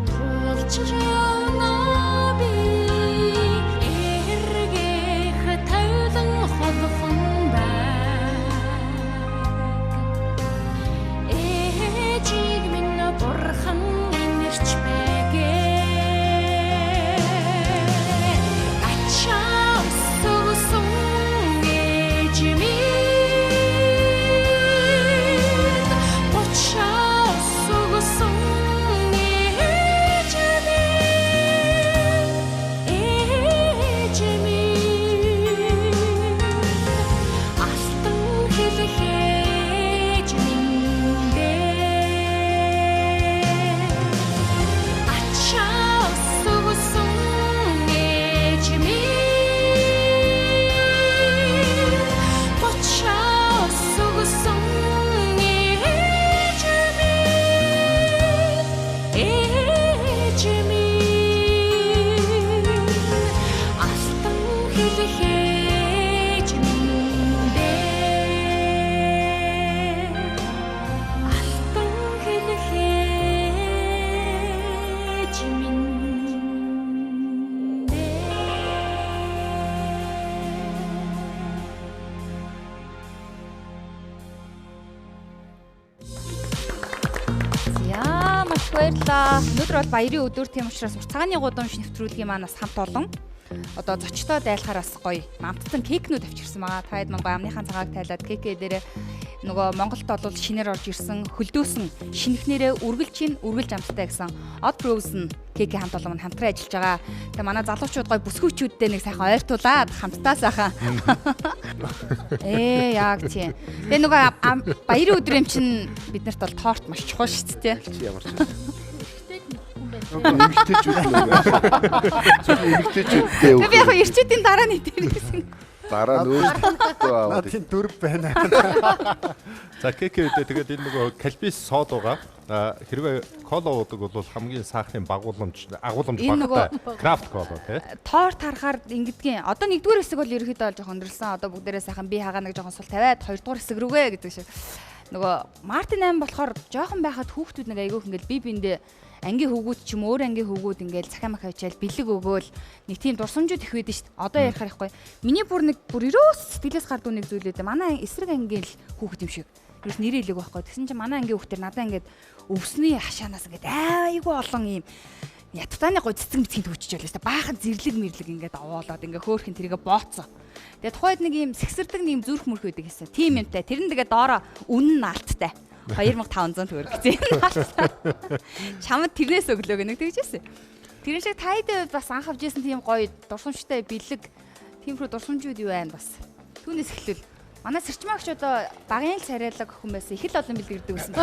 Туулж явна би. Эргэх тавилан холхон байна. Ээжийг минь бурхан инэрч бэгээ. Ачаа өссөн ээж минь. Баярлалаа. Өнөөдөр бол баярын өдөр тийм учраас уртцааны гудамж нэвтрүүлгийн маань бас хамт олон одоо зочтой дайлахаараас гоё намтсан кекнүүд авчирсан байгаа. Та хэд мань амныхаа цагааг тайлаад кекээ дээрээ нөгөө Монголд бол шинээр орж ирсэн хөлдөөсөн шинэхнэрээ үргэлж амттай гэсэн Odd Rose кекийн хамт олон хамтран ажиллаж байгаа. Тэгээ манай залуучууд гоё бүсгүйчүүдтэй нэг сайхан ойртуулаад хамтдаа сайхан. Яг тийм. Тэгээ нөгөө баярын өдөр юм чинь биднэрт бол торт маш чухал шүү дээ. Ямар ч эмэгтэйчүүдтэй. Би яг ирчүүдийн дараа нь дээрсэн. Дараа нь өөртөө аваад. Тийм дүр байна. За кекээ үдээ тэгээд энэ нөгөө кальпис содууга хэрвээ кола уудаг бол хамгийн саахны агуулмж багтай крафт кола тий. Торт харахаар ингэдгийн. Одоо нэгдүгээр хэсэг бол ерөөхдөө бол жоохон өндөрлсөн. Одоо бүгдээрээ сайхан би хагаа нэг жоохон сул тавиад хоёрдугаар хэсэг рүүгээ гэдэг шиг. Нөгөө Мартин 8 болохоор жоохон байхад хүүхдүүд нэг айгүйх ингээл би биндээ ангийн хөвгүүд ч юм өөр ангийн хөвгүүд ингээл цахим мах авчаал бэлэг өгөөл нэг тийм дурсамжууд их байдаг шүү дээ. Одоо ярихаар ихгүй. Миний бүр ерөөс сэтгэлээс гардуу нэг зүйл үүдээ. Манай эсрэг ангийн л хүүхд юм шиг. Ерөөс нэрээ илэг байхгүй. Тэгсэн чинь манай ангийн хүүхдэр надаа ингээд өвсний хашаанаас ингээд айгүй олон юм яттааны гой цэцэг мэцгийн төвчж байлаа шүү дээ. Баахан зэрлэг мэрлэг ингээд овоолоод ингээд хөөхөн тэрийгэ бооцсон. Тэгээ тухайд нэг юм сэгсэрдэг нэг юм зүрх мөрх байдаг гэсэн. Тим юмтай. Тэр нь тэгээ доороо үнэн наалттай. 2500 төгрөг гэсэн. Чамд тэрнээс өглөө гэнэ тэгжсэн. Тэрэн шиг тайд бас анх авжсэн тийм гоё дурсамжтай бэлэг тиймэрхүү дурсамжууд юу байна бас. Түүнээс эхлүүл. Манай сэрчмаагч одоо багын л царайлаг охин байсан. Их л олон бэлэг ирдэг байсан.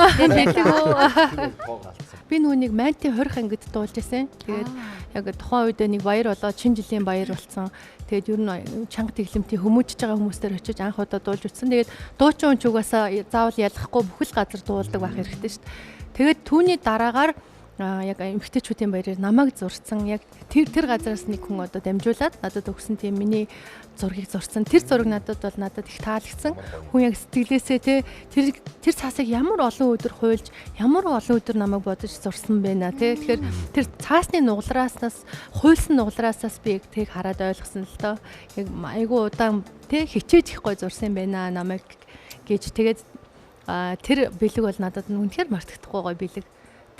Би нүунийг Манти 20 ангид дуулж байсан. Тэгээд яг тухайн үед нэг баяр болоод шинэ жилийн баяр болсон. Тэгээд ер нь чанга тэглэмтийн хүмүүжж байгаа хүмүүстээр очиж анх удаа дуулж утсан. Тэгээд дуучин ч угаасаа заавал ялахгүй бүхэл газар дуулдаг байх хэрэгтэй шүү дээ. Тэгээд түүний дараагаар яг эмэгтэйчүүдийн баяраар намайг зурсан. Яг тэр газараас нэг хүн одоо дамжуулаад надад өгсөн тийм миний зургийг зурсан. Тэр зураг надад их таалагдсан. Хүн яг сэтгэлээсээ тэр цаасыг ямар олон өдөр хуйлж, ямар олон өдөр намайг бодож зурсан байна те. Тэгэхээр тэр цаасны нугалрааснаас, хуйлсан нугалрааснаас би яг тийг хараад ойлгосон л доо. Яг айгу удаан те хичээж их гой зурсан байна намайг гэж. Тэгээд тэр бэлэг бол надад үнэхээр мартагдахгүй гой бэлэг.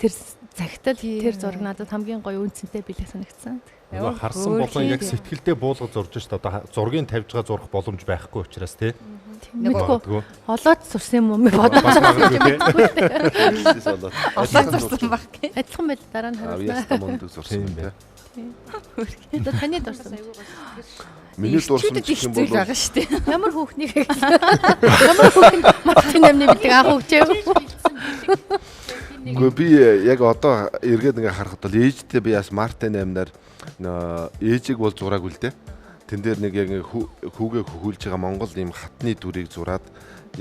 Тэр цагтал тэр зураг надад хамгийн гоё үнцэнтэй билээ санагдсан. Нөгөө харсан болон яг сэтгэлдээ буулгаж зурж шít одоо зургийг тавьж байгаа зурх боломж байхгүй учраас тий. Нөгөө олоод зурсан юм уу бодож байгаа юм байна. Олоод зурсан баг. Адилхан байл дараа нь харуулсан. Авьяаста мундаг зурсан юм тий. Одоо таны дурсан. Миний дурсан гэх юм бол байгаа шүү дээ. Ямар хүүхнийг ямар хүүхэн Мартин 8-ны бэлэг анх өгчээ. Гэхдээ би яг одоо эргээд ингээ харахад бол ээжтэй би бас Мартин 8-наар ээжийг бол зураагүй л дээ. Тэн дээр нэг яг хүүгээ хөхүүлж байгаа Монгол ийм хатны дүрийг зураад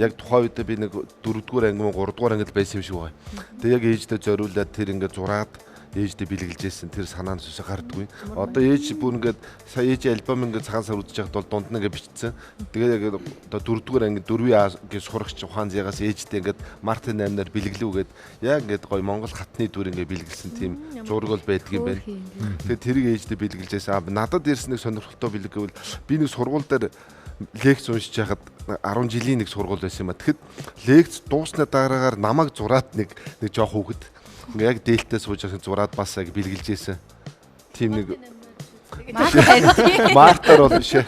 яг тухайн үед би нэг 4-р анги, 3-р ангид байсан юм шиг байна. Тэгээ яг ээжтэй зориулаад тэр ингээ зураад ээждээ бэлгэлжсэн тэр санаанд сүсэ гардаггүй. Одоо ээж бүр ингээд сая ээж альбом ингээд цагаан сар үзэж байхад бол дунд нь ингээд бичсэн. Тэгээд яг одоо 4-р анги 4-ийн гэж сурагч ухаан зягаас ээждээ ингээд Мартин 8-аар бэлгэлүүгээд яг ингээд гоё Монгол хатны дүр ингээд бэлгэлсэн тийм зураг бол байдаг юм байна. Тэгээд тэрийг ээждээ бэлгэлжсэн. Надад ирсэн нэг сонирхолтой бэлэг гэвэл би нэг сургууль дээр лекц уншиж байхад 10 жилийн нэг сургууль байсан юм а. Тэгэхэд лекц дуусны дараагаар намайг зураад нэг жоох хүүхэд яг дээлтэй сууж байгаа зураад бас яг бэлгэлжсэн. Тийм нэг Мартаар бол биш ээ.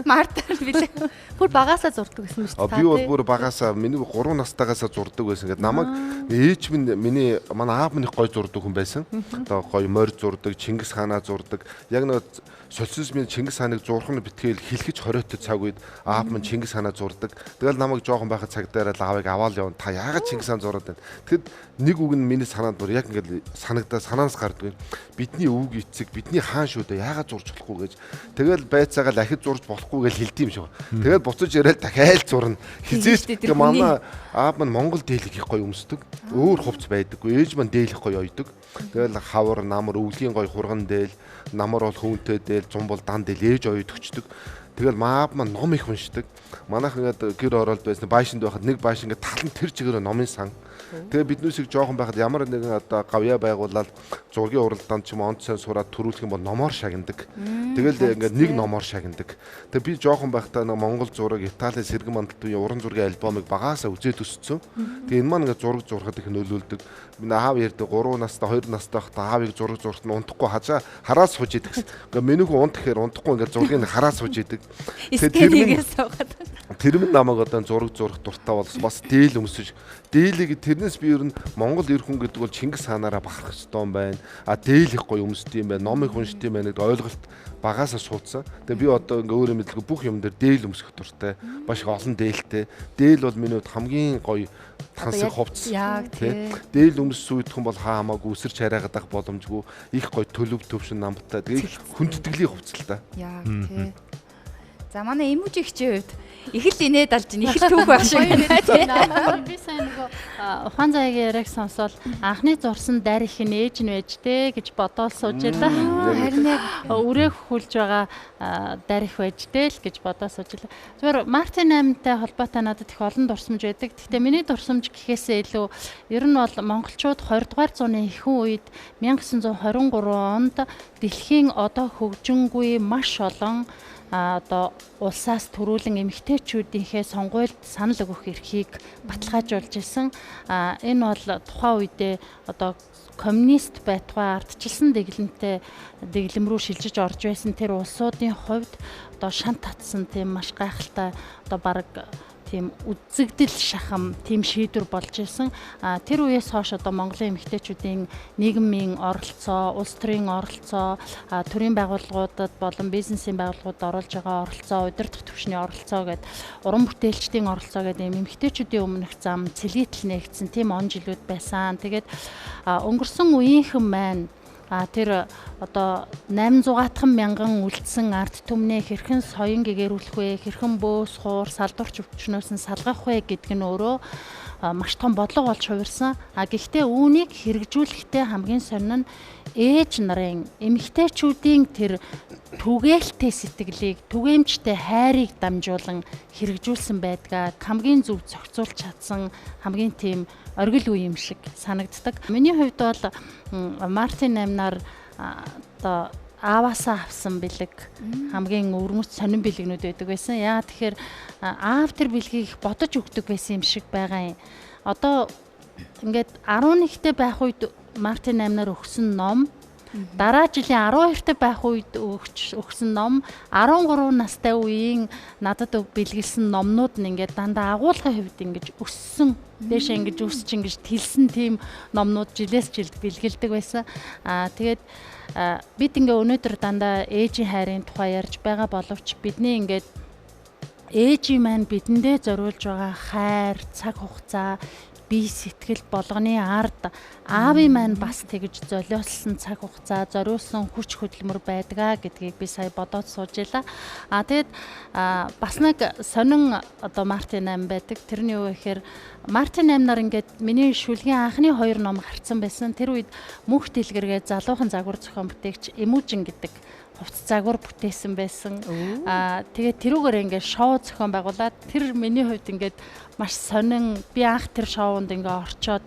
Мартаар билээ. Бүр багаасаа зурдаг гэсэн мэт та. Би бол бүр багаасаа миний 3 настайгаасаа зурдаг байсан. Ингээд намайг ээж минь миний манай аав минь гой зурдаг хүн байсан. Одоо гой морь зурдаг, Чингис хаанаа зурдаг. Яг нэг социализмын Чингис хааныг зурхын битгээл хэлхэж хориотой цаг үед аав минь Чингис хаанаа зурдаг. Тэгэл намайг жоохон байхад цагдаараа аавыг аваад явна. Та яагаад Чингис хаан зураад байна? Тэгэд нэг үг нь миний санаанд бүр яг ингээд санаанаас гардаг. Бидний өвг эцэг, бидний хаан шүү дээ. Яагаад зурж болохгүй гэж. Тэгэл байцаагаа дахид зурж болохгүй гэж хэлдэм шиг. Тэгэл буцаж яриад дахиад зурна. Хизээч манай аав маань Монгол дээлэг их гоё өмсдөг. Өөр хувц байдаггүй. Ээж маань дээлэх гоё ойдог. Тэгэл хавар, намар, өвлийн гоё хурган дээл, намар бол хүнтэй дээл, зум бол дан дээл ээж ойдогчдөг. Тэгэл маав маань ном их уншдаг. Манайх ингээд гэр оролд байсан байшинд байхад нэг байш ингээд талан тэр чигээр номын сан. Тэгээ биднүүсийг жоохон байхад ямар нэгэн одоо гавьяа байгуулаад зургийн уралдаанд ч юм онц сан сураад төрүүлэх юм бол номоор шагнадаг. Тэгэл ингээд нэг номоор шагнадаг. Тэгээ би жоохон байхдаа нэг Монгол зураг, Италийн сэргэн мандалт үеийн уран зургийн альбомыг багаасаа үзээд өссөн. Тэгээ энэ маань ингээд зураг зурхад их нөлөөлдөг. Миний аав ярьдаг 3 настай 2 настай байхдаа аавыг зураг зурхад нь унтахгүй хараа сууж идэг гэсэн. Ингээ минийх унт гэхээр унтахгүй ингээд зургийг хараа сууж идэг. Тэр минь намайг одоо зураг зурх дуртай болсон. Бас дээл өмсөж дээлийг тэрнээс би ер нь Монгол эр хүн гэдэг бол Чингис хаанаараа бахарх ёстой юм байна. Дээл их гоё өмсдөг юм байна. Ном их уншдаг юм байна гэдэг ойлголт багаасаа суудсан. Тэгээ би одоо ингээ өөрөө мэдлгүй бүх юм дээр дээл өмсөх дуртай. Маш их олон дээлтэй. Дээл бол миний хувьд хамгийн гоё тансаг хувцс. Дээл өмссөн үед хүн бол хаамаагүй үсэрч хараагаад ах боломжгүй. Их гоё төлөв төвшин намтай. Тэгээ хүндэтгэлийн хувцс л та. Яг тий. За манай эмүүжийн хчийн хувьд их л инээд алж ин их л түүх байх шиг байна. Би сайн нөгөө ухаан заягийн яриаг сонсоод анхны зурсан дарь их нь ээж нь байж дээ гэж бодоод сууж байлаа. Харин яг үрээ хөлж байгаа дарь их байж дээ л гэж бодоод сууж байлаа. Зүгээр Мартин 8-тай холбоотой надад их олон дурсамж байдаг. Гэхдээ миний дурсамж гэхээсээ илүү ер нь бол монголчууд 20 дугаар зууны ихэнх үед 1923 онд дэлхийн одоо хөгжингүй маш олон одоо улсаас төрүүлэн эмэгтэйчүүдийнхээ сонгуульд санал өгөх эрхийг баталгаажуулж исэн. Энэ бол тухайн үедээ одоо коммунист байтугай ардчилсан дэглэм рүү шилжиж орж байсан тэр улсуудын хувьд одоо шант татсан тийм маш гайхалтай одоо бараг тийм үзэгдэл шахам тийм шийдвэр болж исэн. Тэр үеэс хойш одоо Монголын эмэгтэйчүүдийн нийгмийн оролцоо, улс төрийн оролцоо, төрийн байгууллагуудад болон бизнесийн байгууллагуудад оруулж байгаа оролцоо, удирдах түвшний оролцоо гэдэг уран бүтээлчдийн оролцоо гэдэг эмэгтэйчүүдийн өмнөх зам цэлгийтэл нэгдсэн тийм он жилүүд байсан. Тэгээд өнгөрсөн үеийнхэн маань тэр одоо 800-гаатхан мянган үлдсэн ард түмнээ хэрхэн соён гэгэрүүлэх вэ, хэрхэн бөөс хуур салдуурч өвчнөөс нь салгах вэ гэдэг нь өөрөө маш том бодлого болж хувирсан. Гэхдээ үүнийг хэрэгжүүлэхдээ хамгийн сонин нь ээж нарын эмэгтэйчүүдийн тэр түгээлтэй сэтгэлийг, түгээмжтэй хайрыг дамжуулан хэрэгжүүлсэн байдгаа хамгийн зөв зохицуулж чадсан хамгийн тийм оргил үе юм шиг санагддаг. Миний хувьд бол Мартин 8-аар одоо ааваасаа авсан бэлэг хамгийн өвөрмөц сонин бэлэгнүүд байдаг байсан. Яа тэгэхээр аав тэр бэлгийг бодож өгдөг байсан юм шиг байгаа юм. Одоо ингээд 11-тэй байх үед Мартин 8-аар өгсөн ном, дараа жилийн 12-т байх үед өгсөн ном, 13 настай үеийн надад бэлгэлсэн номнууд нь ингээд дандаа агуулгын хувьд ингэж өссөн, дээшээ ингэж өсч ингэж тэлсэн тийм номнууд жилээс жилд бэлгэлдэг байсан. Тэгээд бид ингээ өнөөдөр дандаа ээжийн хайрын тухай ярьж байгаа боловч бидний ингээд ээжийн маань бидэндээ зориулж байгаа хайр, цаг хугацаа, бие сэтгэл болгоны ард аавын маань бас тэгж золиослсон цаг хугацаа, зориулсан хүч хөдөлмөр байдгаа гэдгийг би сая бодоод сууж илаа. Тэгээд бас нэг сонин одоо Мартин 8 байдаг. Тэрний юу гэхээр Мартин 8-нар ингээд миний шүлгийн анхны 2 ном гарцсан байсан. Тэр үед мөнх дэлгэргээ залуухан загвар зохион бүтээгч Эмужин гэдэг хувцас загвар бүтээсэн байсан. Тэгээд тэрүүгээр ингээд шоу зохион байгуулад тэр миний хувьд ингээд маш сонин, би анх тэр шоунд ингээд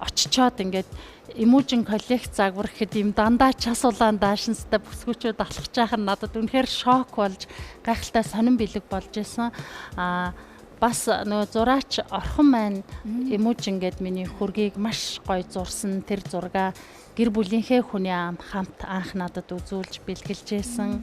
очичоод ингээд Эмужин коллект загвар гэхэд юм дандаа час улаан даашинстай бүсгүүчүүд алхаж байхад надад үнэхээр шок болж гайхалтай сонин бэлэг болж исэн. Бас нөгөө зураач Орхон маань Эмужин гэд миний хөргийг маш гоё зурсан. Тэр зургаа гэр бүлийнхээ хүний хамт анх надад үзүүлж бэлгэлж байсан.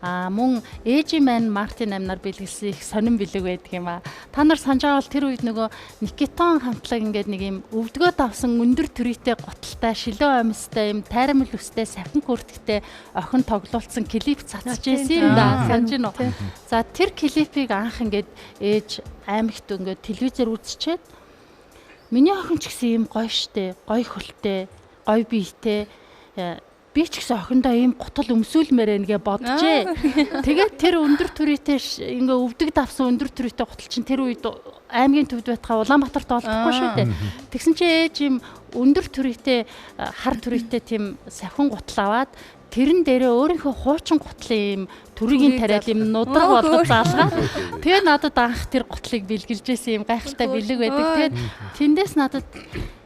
Мөн ээжийн маань Мартин 8-нар бэлгэлсэн их сонин бэлэг байдаг юм аа. Та нар санаж байгаа бол тэр үед нөгөө Никитон хамтлаг ингээд нэг юм өвдгөө давсан өндөр төрийтэй готалтай шилэн амьстай юм тайрамл үстэй сахин хүртгтэй охин тоглуулсан клип цацж байсан юм да. Санаж гин үү? За тэр клипийг анх ингээд ээж аймагт ингээд телевизээр үзчихэд миний охин ч гэсэн юм гоё штэ, гоё хөлтэй, гоё биетэй би ч гэсэн охиндоо ийм гутал өмсүүлмээр нэгэ боджээ. Тэгээд тэр өндөр төрийтэй ингээ өвдөг давсан өндөр төрийтэй гутал чинь тэр үед аймгийн төвд байтгаа Улаанбаатарт олдохгүй шүү дээ. Тэгсэн чинь ээж ийм өндөр төрийтэй хар төрийтэй тийм сахин гутал аваад тэрэн дээрээ өөрийнхөө хуучин гутлын ийм төрөгийн тариал юм нудраг болгож заалгаад тэгээд надад анх тэр гутлыг бэлгэлжсэн юм гайхалтай бэлэг байдаг. Тэгээд тэндээс надад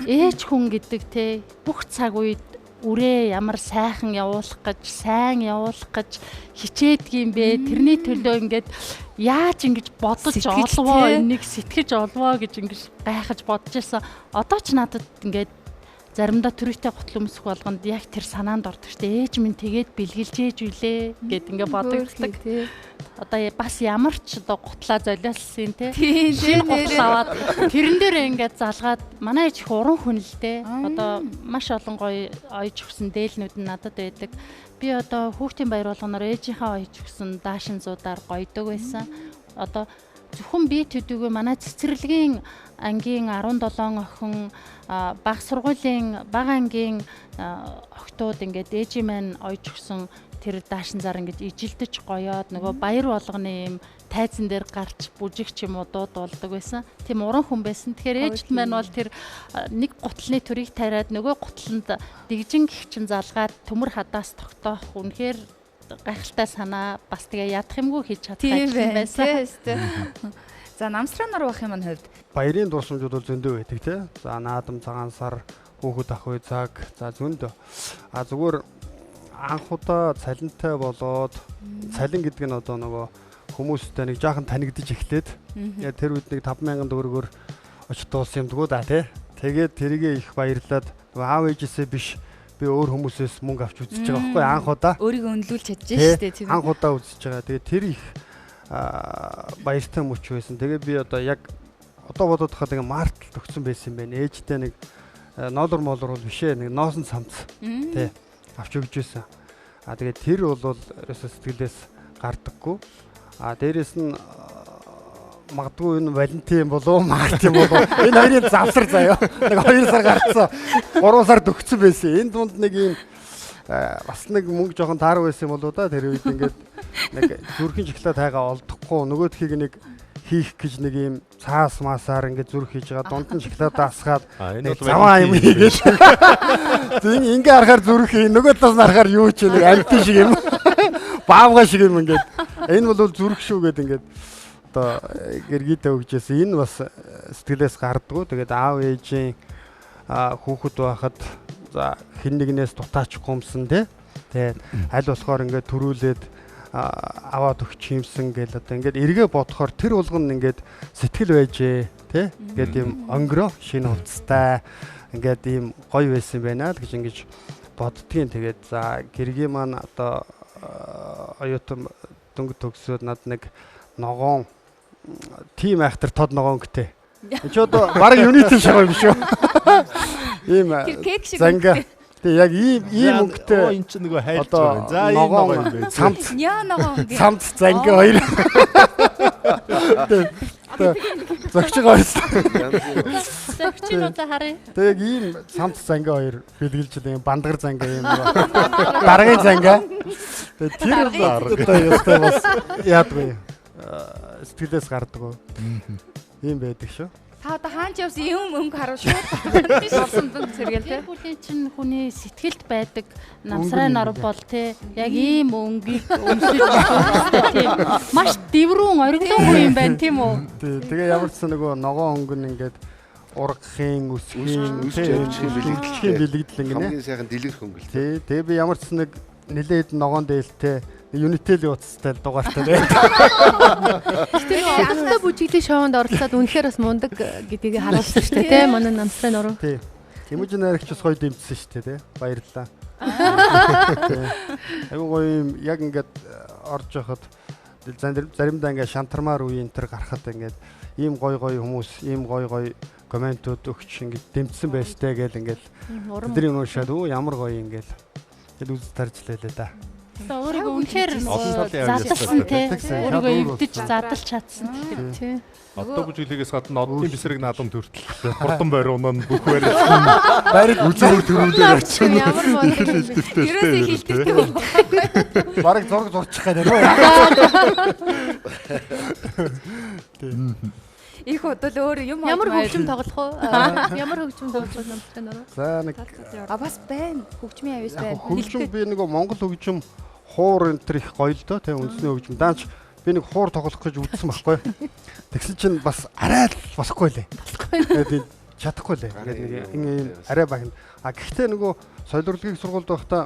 ээж хүн гэдэг те бүх цаг үед үрээ ямар сайхан явуулах гэж, сайн явуулах гэж хичээдгийм бэ. Тэрний төлөө ингээд яаж ингэж бодож олвоо, энийг сэтгэж олвоо гэж ингэж гайхаж бодож байсан. Одоо ч надад ингээд заримдаа төрүйтэй гутал өмсөх болгонд яг тэр санаанд ордог шүү дээ. Ээж минь тэгээд бэлгэлж ээж үлээ гэд ингээд бодогддаг. Одоо бас ямар ч одоо гутлаа золиослсон те. Шинэ гутал аваад тэрэн дээр ингээд залгаад манай ээж их уран хүн л дээ. Одоо маш олон гоё ойж өгсөн дээлнүүд нь надад байдаг. Би одоо хүүхдийн баяр болгоноор ээжийнхээ ойж өгсөн даашинзуудаар гойдог байсан. Одоо зөвхөн би төдийгүй манай цэцэрлэгийн ангийн 17 охин баг сургуулийн бага ангийн охтууд ингээд ээжийн маань ойж өгсөн тэр даашин зар ингээд ижилдэж гоёод нөгөө баяр болгоны юм тайзан дээр гарч бүжигч юм уу дууд болдог байсан. Тийм уран хүн байсан. Тэгэхээр ээжт маань бол тэр нэг гутлын төрийг тариад нөгөө гутланд дэгжин гихчин залгаад төмөр хадаас тогтоох үнэхээр гайхалтай санаа бас тэгээ ядах юмгүй хийж чадах ажил байсан. За намсраанаар байх юм хувьд баярын дурсамжууд бол зөндөө байдаг тий. За наадам цагаан сар хүүхэд ах үе цаг за зөндөө. Зүгээр анх удаа цалинтай болоод цалин гэдэг нь одоо нөгөө хүмүүстэй нэг жаахан танигдж эхлээд тэр үед нэг 5,000 төгрөгөөр очиж дуулсан юм дгүү да тий. Тэгээд тэрийгээ их баярлаад нөгөө аав ээжээсээ биш би өөр хүмүүсээс мөнгө авч үзэж байгаа байхгүй анх удаа. Өөрийгөө өнлүүлж чадчихжээ шүү дээ тийм. Анх удаа үзэж байгаа. Тэгээд тэр их баяртай мөч байсан. Тэгээд би одоо яг одоо бодоод хахад ингээ марталт өгсөн байсан юм байна. Ээжтэй нэг ноолор бол бишээ нэг ноосон цамц тий авч өгч байсан. Тэгээд тэр бол ерөөсөө сэтгэлээс гардаггүй. Дээрээс нь магадгүй энэ Валентин болов Мартин болов энэ хоёрын завсар заяа. Нэг 2 сар гарцсан. 3 сард өгсөн байсан. Энэ дунд нэг юм бас нэг мөнгө жоохон таар байсан юм болоо да. Тэр үед ингээд нэг зүрхэн шоколад хайгаа олдохгүй нөгөөдхийг нэг хийх гэж нэг юм цаас масаар ингээд зүрх хийж байгаа дунд нь шоколад асгаад заваа юм хийгээд тийм ингээ харахаар зүрх нөгөө талаас нь харахаар юу ч нэг амтын шиг юм баавга шиг юм ингээд энэ бол зүрх шүү гэд ингээд одоо гэргийдээ өгчээсэн энэ бас сэтгэлээс гардггүй тэгээд аав ээжийн хүүхэд байхад за хэн нэгнээс дутаач гомсон тэгээд аль болохоор ингээд төрүүлээд аваад өгч юмсан гэл одоо ингээд эргээ бодохоор тэр болгоно ингээд сэтгэл байжээ тий ингээд юм онгороо шинэ хувцастай ингээд ийм гоё байсан байна л гэж ингэж боддгийн тэгээд за гэргийн маань одоо оюутан дөнгөж төгсөөд над нэг ногоон тим айхтар тод ногоонгтэй чи одоо баг юнитийн шахав юм шүү ийм занга тэг яг ийм өнгөтэй энэ ч нөгөө хайлж байгаа. За ийм ногоо юм бэ. Цамц. Яа ногоо. Цамц занга хоёр. одоо зөгч байгаа байсан. Зөгчнүүдээ харъя. Тэг ийм самт занга хоёр бэлгэлж ийм бандгар занга ийм даргын занга. Тэг тэр одоо ёстой бас яадгүй. Сэтгэлээс гардаг. Ийм байдаг шүү. Та одоо хаанч явсан юм өнгө харав шүү. Болсон дүн зэрэгэлтэй. Бүлийн чинь хүний сэтгэлд байдаг намсрын нор бол те яг ийм өнгийг өмсөж байгаа тийм маш дэврүүн ориглоогүй юм байна тийм үү? Тэгээ ямар ч нөгөө ногоон өнгө нь ингээд ургахын үсгийн бэлэгдэл ингэнэ. Хамгийн сайхан дэлгэрэх өнгө л. Тий. Тэгээ би ямар ч нэг нилээд ногоон дээлтэй Unitel утастай дугаартай байна. Тэр анхны бүжиглийн шоунд оролцоод үнэхээр бас мундаг гэдгийг харуулсан шүү дээ тийм манай намсрын нуруу. Тий. Имижин наригч бас гоё дэмжсэн шүү дээ тий. Баярлалаа. Айгуу гоё юм яг ингээд орж яхад заримдаа ингээд шантармаар үе энэ төр гарахад ингээд ийм гоё хүмүүс ийм гоё комментууд өгч ингээд дэмжсэн байжтэй гэл ингээд бидний уншаад ямар гоё ингээд тэгэл үз таржлаа лээ да. Өөрийгөө үнэхээр Олон задлсан те. Өөрийгөө эвдэж задлж чадсан тэгэхээр тий. Одоо бүжиглээс гадна одны бисрэг наадам төртөл хурдан байруунаа бүх барилсан барил үзүүр төрүүлээр очив. Ямар мундаг юм. Ерөөсөө хилдэгтэй. Бараг зураг зурчих гэдэг нөө. Их удаа өөр юм Ямар хөгжим тоглох вэ? Ямар хөгжим тоглох вэ намсрын нуруу? За нэг бас байна. Хөгжмийн авьяас байна. хөгжим би нөгөө Монгол хөгжим хуур энэ төр их гоё л доо тийм үндэсний хөгжим. Даанч би нэг хуур тоглох гэж үзсэн байхгүй. Тэгсэн чинь бас арай л болохгүй лээ. Тэгээд чадахгүй лээ. Ингээд нэг арай багна. А гэхдээ нөгөө соёл урлагийн сургуульд байхдаа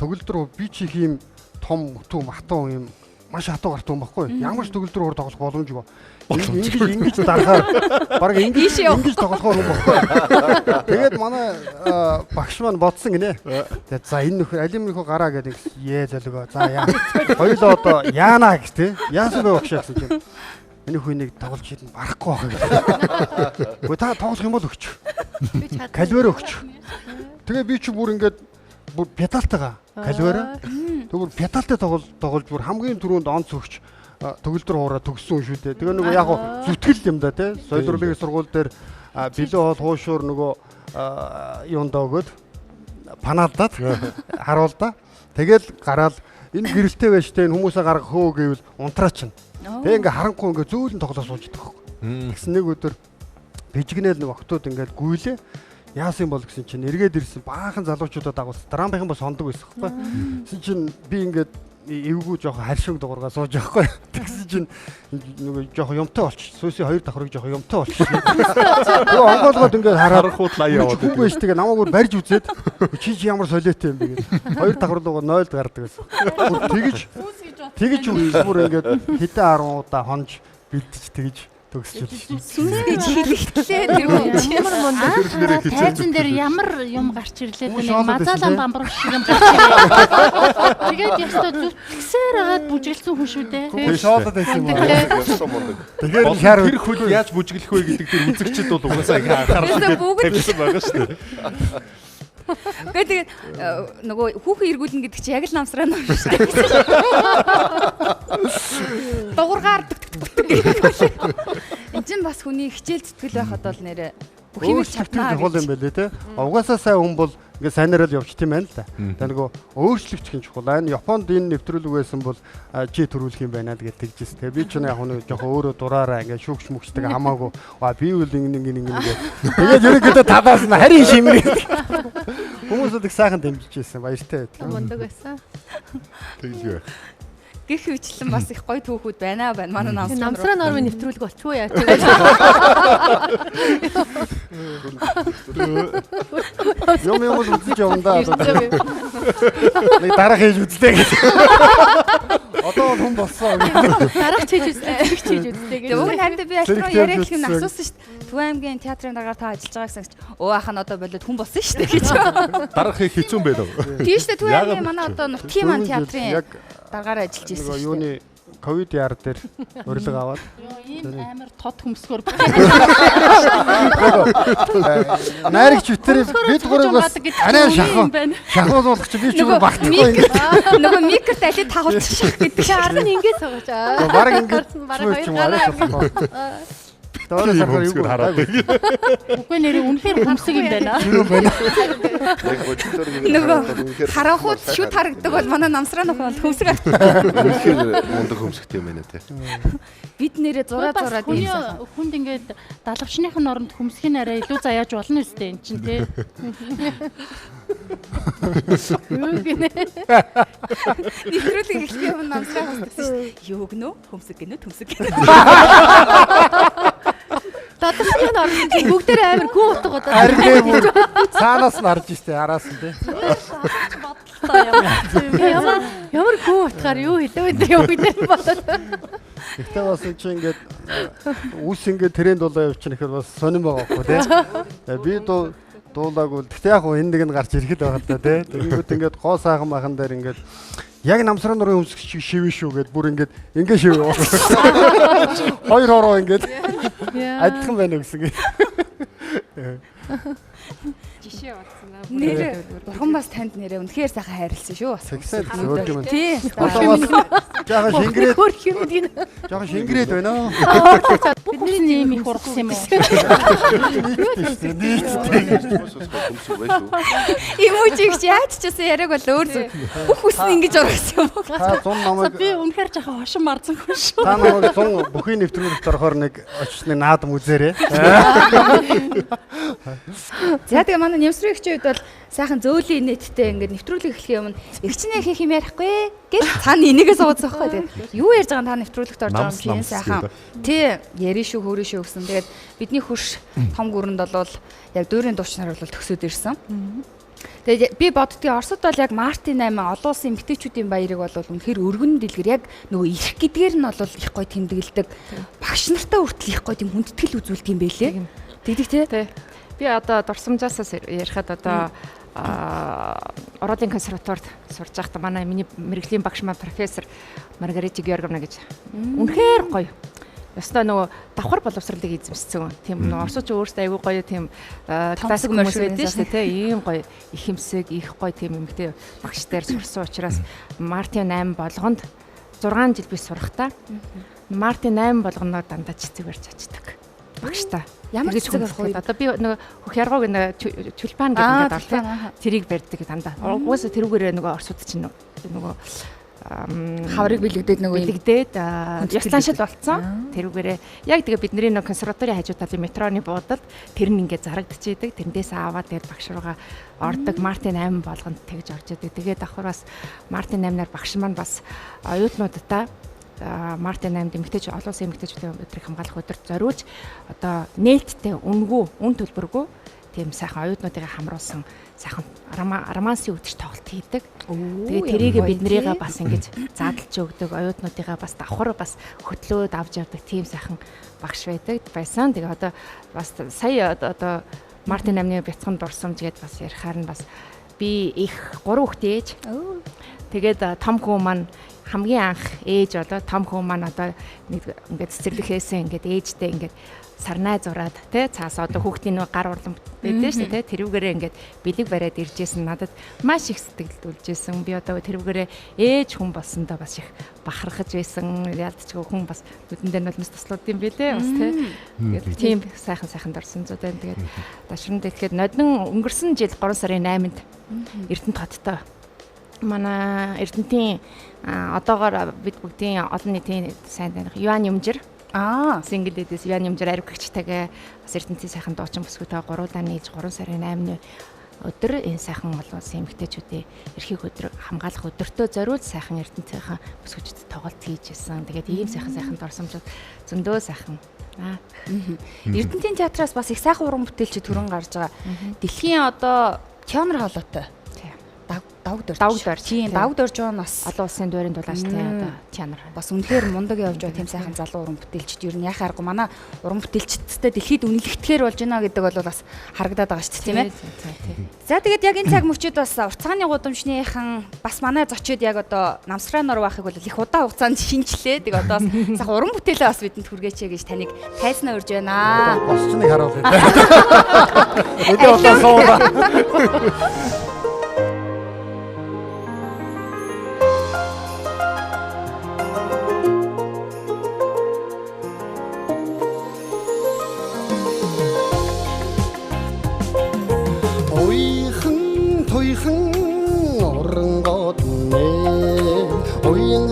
төгөлдөр би чих юм том өтөө матуу юм маш хатуу гарт юм баггүй. Ямар ч төгөлдөр өөр тоглох боломжгүй. Ингэж дарахаар баг ингэж тоглохоор юм баггүй. Тэгээд манай багш маань бодсон гинэ. Тэгээд за энэ нөхөр алим нөхөө гараа гэдэг зөлгөө. За яа. Хоёулаа одоо яана гэж тий. Яасан бэ багш гэсэн чинь. Энэ хүнийг тоглож идэн барахгүй байгаа гэдэг. Гэхдээ та тоглох юм бол өгч. Калвер өгч. Тэгээ би чи бүр ингээд бүр педалтайгаа калвера. Тэгвэр педалтай тоглож бүр хамгийн түрүүнд онц өгч төгөлдөр хуураа төгссөн шүү дээ. Тэгээ нөгөө яг зүтгэл юм да тий. Соёл урлагийн сургууль дээр билүү хоол хуушуур нөгөө юундаа өгөөд панаалдаад харуулдаа. Тэгэл гараал энэ гэрэлтэй байж тээ хүмүүсээ гаргах хөө гэвэл унтраа чинь. Тэгээ ингээ харанхуй ингээ зөөлөн тоглож сууж идэх байхгүй. Тэгсэн нэг өдөр бижигнэл нэг октод ингээд гүйлээ. Яасан бол гэсэн чинь эргээд ирсэн баахан залуучуудаа дагуулсан. Драмбайхан бас сондог байсан байхгүй. Тэгсэн чинь би ингээд эвгүй жоохон харшиг дуургаа сууж байхгүй. Тэгсэн чинь нөгөө жоохон юмтай болчих. Сүүсийн хоёр давхрыг жоохон юмтай болчих. Нөгөө онгоолгоод ингээд харахууд лаа яваад. Үгүй шүү тэгээ намайг барьж үзээд чи ямар солиотой юм бэ гэдэг. Хоёр давхруугаа 0-д гардаг байсан. Тэгэж бүр ингээд хэдэн 10 удаа хонж бэлдэж тэгэж төгсчихлээ. Сүнс гэж хэлэхлээр тэр Ямар мундаг. Тайзан дээр ямар юм гарч ирлээ нэг мазаалан бамбар шиг юм гарч ирлээ. Тэгээд ястаа зүтгэсээр хагаад бүжиглсэн хүн шүү дээ. Тэгээ шоолоод байсан юм аа. Тэгэхээр тэр хөл яаж бүжиглэх вэ гэдэг тэр үзэгчд бол угаасаа ингэ анхаарал тавьсан байгаа шүү дээ. Тэгээд нөгөө хүүхэн эргүүлнэ гэдэг чи яг л намсраа ном шүү дээ. Дуургаар энэ чинь бас хүний хичээл зүтгэл байхад бол нэрэ бүх юм чаднаа чухал юм байлээ те. Угаасаа сайн хүн бол ингээ сайнараа л явчих тийм байна л да. Тэгээ нөгөө өөрчлөгч гин чухал. Энэ Японд энэ нэвтрүүлэг байсан бол чи төрүүлэх юм байна л гэж тэгжсэн. Тэгээ би ч нэг яг нэг жоохон өөрөө дураараа ингээ шүүгч мөгчтэйг хамаагүй. Би үл ингэ. Тэгээд ерөнхийдөө талаас нь харин шимрээ. Хүмүүсүүд их сайхан дэмжижсэн. Баяртай байт. Мундаг байсан. Тэглээ. гэх хвчлэн бас их гоё түүхүүд байна манай намсрын нормын нэвтрүүлэг болчихгүй яа. Юм үзэж явна да. Нэг дараах хийж үзлээ гэж. Одоо хүн болсон. Дараах хийж үзлээ гэж. Уг нь харин би альтрон яриад их юм асуусан шүү дээ. Төв аймгийн театрын дараагаар та ажиллаж байгаа гэсэн чинь өө ахаа одоо болоод хүн болсон шүү дээ гэж. Дараах их хэцүү юм байна уу? Тийм шүү дээ. Төв аймгийн манай одоо нутгийн маань театрын дараагаар ажиллаж байсан шүү дээ. Юуны ковид яар дээр урилга аваад Ийм амар тод хөмсгөр. найрагч битэр бид гурыг бас арай шахуулах чи би ч юу багтахгүй ингэ. Нөгөө микрт алид тагуулчих шах гэдэг. Чи ард нь ингэж сууж аа. Бараг ингэ Бараг хоёр гараа. Дөрөв сахар юу хараад. Үгүй нэрээ үнэхээр хөмсг юм байна. Нөгөө харанхууд шүд харагдаг бол манай намсраа нөхөн хөмсг. үнэхээр мундаг хөмсгтэй юм байна те. Бид нэрээ зураад ийм сайхан. Хүнд ингээд далавчныхын оронд хөмсгийн арай илүү заяаж болно үстэй эн чинь тий. Юу гинэ. Нэвтрүүлэг эхлэх юм намсраа хөмсгсөн шүү. Юу гэнэ? Хөмсг гэнэ, төмсг гэнэ. Дадалчны орнд бүгдээр амар гүү утга удаа. Аргээ бүр цаанаас нь харж штэ араас нь тий. Ямар гүү утгаар юу хэлээ вэ юу гэдэг бодоод. Гэхдээ бас чи ингээд үс ингээд тренд болоо явчихна гэхээр бас сонирн байгаа байхгүй тий. Би дуулаагүй. Гэхдээ яг хуу энэ нэг нь гарч ирэхэд байгаа л да тий. Тэгэнгүүт ингээд гоо сайхан махан дээр ингээд яг намсрын нурын хөмсг шивэн шүү гэд бүр ингээд шивээ. Хоёр хороо ингээд адилхан байна гэсэн. Жишээ болсон аа. Нэр бурхан бас танд нэрээ үнэхээр сайхан хайрлсан шүү. Тэгсэл өөр юм. Тий. Одоо бас жаахан шингэрээд Хөрх юм дий. жаахан шингэрээд байна оо. Бидний нэм их ургасан юм уу? Эможиг яаж ч гэсэн яриаг бол өөр зүг. Бүх хүсн ингэж ургасан юм уу? Та 100 намайг Би үнэхээр жаахан хошин марзан хүн шүү. та намайг 100 бүхий нэвтрүүлэгт орохоор нэг очсны наадам үзээрэй. За тэгээ манай нэмсрэгчийн үед бол сайхан зөөлөн инээдтэй ингээд нэвтрүүлэг эхлэх юм. Игчнээ хийх юм ярихгүй гэж цаана энийгээ суудсан байхгүй. Тэгээ юу ярьж байгаа та нэвтрүүлэгт орж байгаа юм чи энэ сайхан. Тий, ярина шүү хөөрөн шүү гэсэн. Тэгээд бидний хурш том гүрэнд бол яг дүүрийн дуучнаар бол төгсөөд ирсэн. Тэгээд би боддгийн Оросд бол яг Мартин 8 олон улсын эмэгтэйчүүдийн баярыг бол үнэхээр өргөн дэлгэр яг нөгөө ирэх гэдгээр нь бол их гоё тэмдэглэдэг. Багш нартай хүртэл их гоё тийм хүндэтгэл үзүүлдэг юм байлээ. Тэгдэг тий. Би одоо дурсамжаас ярихад одоо Оролын консерваторид сурж байхдаа манай миний мэрэгжлийн багш маань профессор Маргарита Георгиевна гэж үнэхээр гоё. Ястаа нөгөө давхар боловсролыг эзэмссэн. Тийм нөгөө орсууч өөрсдөө айгүй гоё тийм классик хүмүүс байдаг шүү дээ. Ийм гоё их хэмсэг, их гоё тийм эмэгтэй багштай сурсан учраас Мартин 8 болгонд 6 жил би сурахтаа Мартин 8 болгоноор дандаа цэцэг барьж ачдаг. Багштай. Ямар цэцэг авах вэ? Одоо би нөгөө хөхяргог нэг чулпан гэдэг ингээд ортой. Тэрийг барьдаг дандаа. Угсаа тэрүүгээрээ нөгөө орсууд чинь нөгөө хаврыг бэлэгдээд ясланшил болцсон. Тэрүүгээрээ яг тэгээ бидний нөгөө консерваторийн хажуу талын метроны буудалд тэр нь ингээд зарагдчихийдэг. Тэрнээс аваад тэгээд багш руугаа ордог. Мартин 8 болгонд тэгж орж идэг. Тэгээд давхар бас Мартин 8-наар багш маань бас оюутнуудтай Мартин 8 эмэгтэйч олон улсын эмэгтэйчүүдийн өдрийг хамгаалах өдөрт зориулж одоо нээлттэй үн төлбөргүй тийм сайхан оюутнуудыг хамруулсан сайхан романсын өдөр тоглолт хийдэг. Тэгээд тэрийг биднэрийгээ бас ингэж задлж өгдөг, оюутнуудыгаа бас давхар бас хөтлөөд авч явдаг тийм сайхан багш байсан. Тэгээ одоо бас сая одоо Мартин 8-ны бяцхан дурсамж гэдээ бас ярихаар нь бас би их 3 хүүхдээ ээж. Тэгээд том хүү маань хамгийн анх ээж одоо том хүн маань одоо нэг ингээд цэцэрлэхээс ингээд ээжтэй ингээд сарнай зураад тий цаас одоо хүүхдийн нэг гар урлан байдсан шүү дээ тий тэрүүгээрээ ингээд бэлэг бариад иржсэн надад маш их сэтгэл үлжсэн би одоо тэрүүгээрээ ээж хүн болсондоо бас их бахархаж байсан яалтчгүй хүн бас нүдэн дээр нь бас туслаад юм бэлээ бас тий тийм сайхан дурсамжууд байна тэгээд дашран дэлгэхэд нодон өнгөрсөн жил 3 сарын 8-нд Эрдэнэт хоттой манай Эрдэнэтийн одоогоор бид бүгдийн олон нийтийн сайн таних Юан Юмжир синглэдээс Юан Юмжир аривгагчтайгаа бас Эрдэнэтийн сайхан дуучин бүсгүйтэйгээ гуруулаа нээж 3 сарын 8-ны өдөр энэ сайхан олон улсын эмэгтэйчүүдийн эрхийг өдөр хамгаалах өдөртөө зориулж сайхан Эрдэнэтийн бүсгүйчдэд тоглолт хийжсэн. Тэгээд ийм сайхан дурсамжууд зөндөө сайхан. Эрдэнэтийн театраас бас их сайхан уран бүтээлч төрөн гарч байгаа. Дэлхийн одоо театр хоолойтой. давд орж. Давд орж. Тийм, давд орж байгаа нь бас Олон улсын дуурийн дулаачтай одоо чанар. бас үнэхээр мундаг явж байгаа тийм сайхан залуу уран бүтээлчд ер нь яхааргүй манай уран бүтээлчдтэй дэлхийд үнэлэгдэхээр болж байна гэдэг бол бас харагдаад байгаа шүү дээ тийм ээ. За тэгээд яг энэ цаг мөчид бас урт цагааны гудамжныхан бас манай зочид яг одоо намсраанаар байхыг бол их удаан хугацаанд шинжилээ. Тэгээд одоо бас сайхан уран бүтээлээ бас бидэнд хүргээч гэж таныг тайзнаа урьж байна. Босч нэг харуулъя. Өдөө одоо суугаа.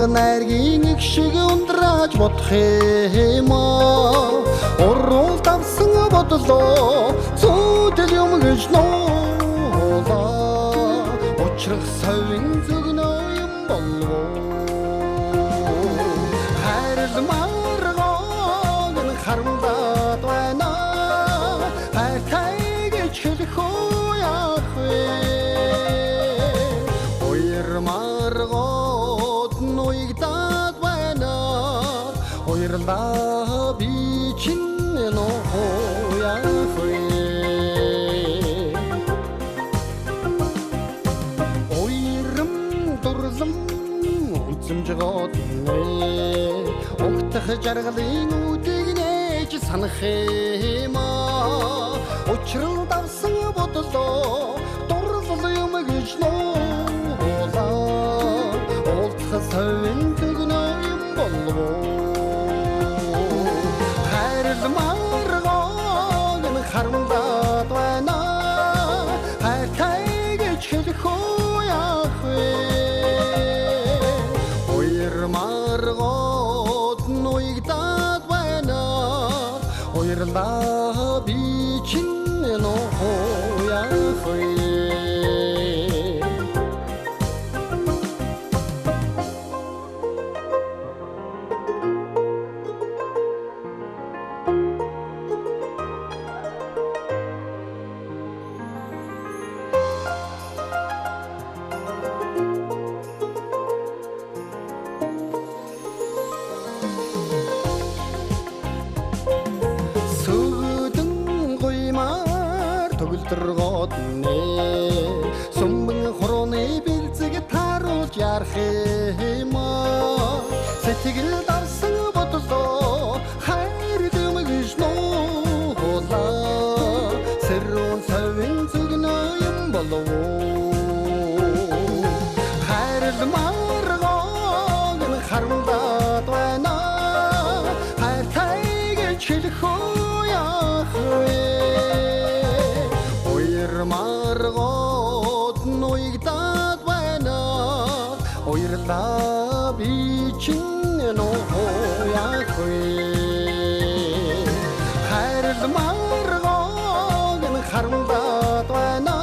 Найргийн их шиг ундраж бодох юм аа. Уруу давсан бодлоо зүудэл юм гэж нуулаа. Учрах совин зүгнөө юм болов. Хайрл маргааг нь харамдаад байна. Хайртай гэж хэлэх үү яах вэ? Хоёр маргааг ноёдад байна. Хоёрлаа би чинь нөө яах вэ? Хоёрм дурлам үзэмжгоод нэ. Огтх жаргалын үдэг нээж санах юм аа. Учрал давсан бодлоо дурлал юм гэж нуулаа. Совин зүгнөө юм болов. Хайрл маргааг нь харамдаад байна. Хайртай гэж хэлэх үү яах вэ? Хоёр маргааг ноёдад байна. Хоёрлаа би чинь нөө яах вэ? Төгөлдргоод нэ сүмбэн хурууны бэлзэг тааруулж ярах юм аа. Сэтгэл давсан бодлоо хайр дэм гэж нуулаа. Сэрүүн совин зүгнөө юм болов. Хайрл маргааг нь харамдаад байна. Хайртай гэж хэлэх үү яах вэ? Маргот ноёдад байна. Хоёрлаа би чинь нөө яах вэ? Хайрл маргааг нь харамдаад байна.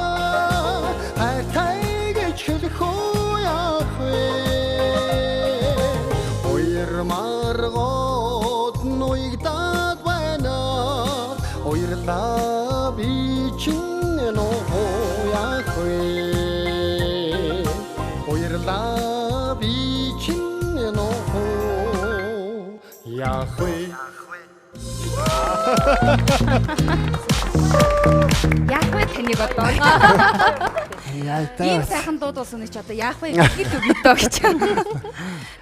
Хайртай гэж хэлэх үү яах вэ? Хоёр маргот ноёдад байна. Хоёрлаа би чинь яах вэ? Хоёрлаа би чинь нөө яах вэ? Яах вэ таныг одоо? Ийм сайхан дууд болсон ч одоо яах вэ гэж үгдөө гэж.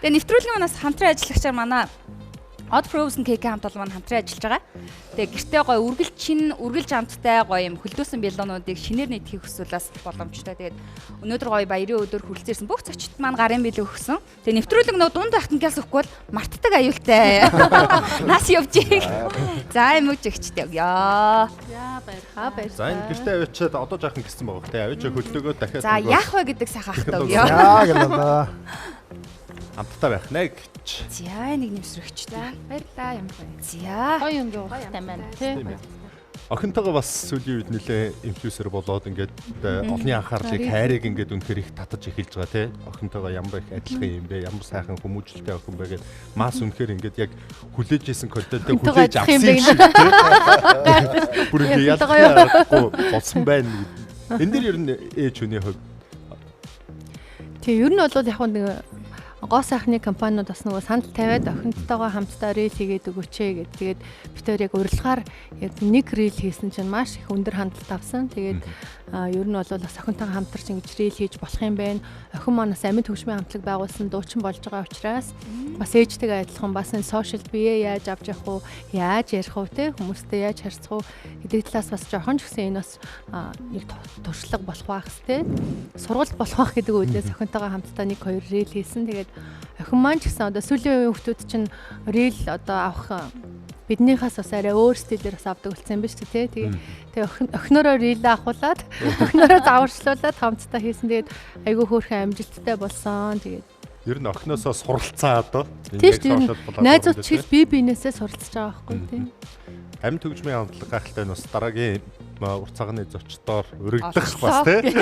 Тэгээ нэвтрүүлгийн манаас хамтран ажиллагчаар манай Odd Frozen Cake хамт олон маань хамтран ажиллаж байгаа. Тэгээ гэртээ гоё үргэлж амттай гоё юм хөлдөөсөн бэлонуудыг шинээр нийтгэх хүсвэл боломжтой. Тэгээд өнөөдөр гоё баярын өдөр хүрэлцээрсэн бүх зочид маань гарын бэлэг өгсөн. Тэгээ нэвтрүүлэг нөө дунд ахтангаас өгөхгүй бол мартдаг аюултай. Нас явжээ. За юм уу жигчтэй. Яа баяр. За энэ гэртээ авчиад одоо жаахан гисэн байгаа. Тэгээ авчиад хөлдөөгөө дахиад. За яах вэ гэдэг сайхан ахтаа. Яа гэлээ. Амттай байх нэ гэж. За нэг нэмсрэгчтэй. Баярлаа юм байна. За Гоё юм гоотай маань тий. Охинтойгоо бас сүүлийн үед нэлээ инфлюенсер болоод ингээд олонний анхаарлыг хайрыг ингээд үнэхээр их татаж эхэлж байгаа тий. Охинтойгоо ямар их адилхан юм бэ? Ямар сайхан хүмүүжлтэй охин бэ гэд мас үнэхээр ингээд яг хүлээж исэн контентыг хүлээж авсан юм шиг тий. Бүр ингээд ялгаагүй болсон байна. Энд дэр ер нь ээж хүний хувьд Тэгээ ер нь бол яг нэг гоо сайхны компаниуд бас нөгөө санал тавиад охинтойгоо хамтдаа рил хийгээд өгөөч гэгээд тэгээд бид хоёр яг урилгаар яг нэг рил хийсэн чинь маш их өндөр хандлт авсан. Тэгээд ер нь бол бас охинтойгоо хамтарч ингэж рил хийж болох юм байна. Охин маань бас амьд хөгжмийн хамтлаг байгуулсан дуучин болж байгаа учраас бас ээжтэйгээ адилхан бас энэ сошиал бие яаж авч явах уу, яаж ярих уу те хүмүүстэй яаж харьцах уу гэдэг талаас бас жоохон ч гэсэн энэ бас нэг туршлага болох байх те. Сургалт болох байх гэдэг үгнээс охинтойгоо хамтдаа 1-2 рил хийсэн. Тэгээд охин маань ч гэсэн одоо сүүлийн үеийн хүмүүс чинь рил одоо авах биднийхээс бас арай өөр стилээр бас авдаг болсон юм байна шүү дээ. Тэгээ охинороо рил авахуулаад охинороо зааварчлуулаад хамтдаа хийсэн. Тэгээд айгүй хөөрхөн амжилттай болсон. Тэгээд ер нь охиноосоо суралцсан одоо. Тийм найзууд чиг бие биенээсээ суралцж байгаа байхгүй тийм. Амьд хөгжмийн хамтлаг гайхалтай нь бас дараагийн урт цагааны зочдоор өргөдөх бас тий.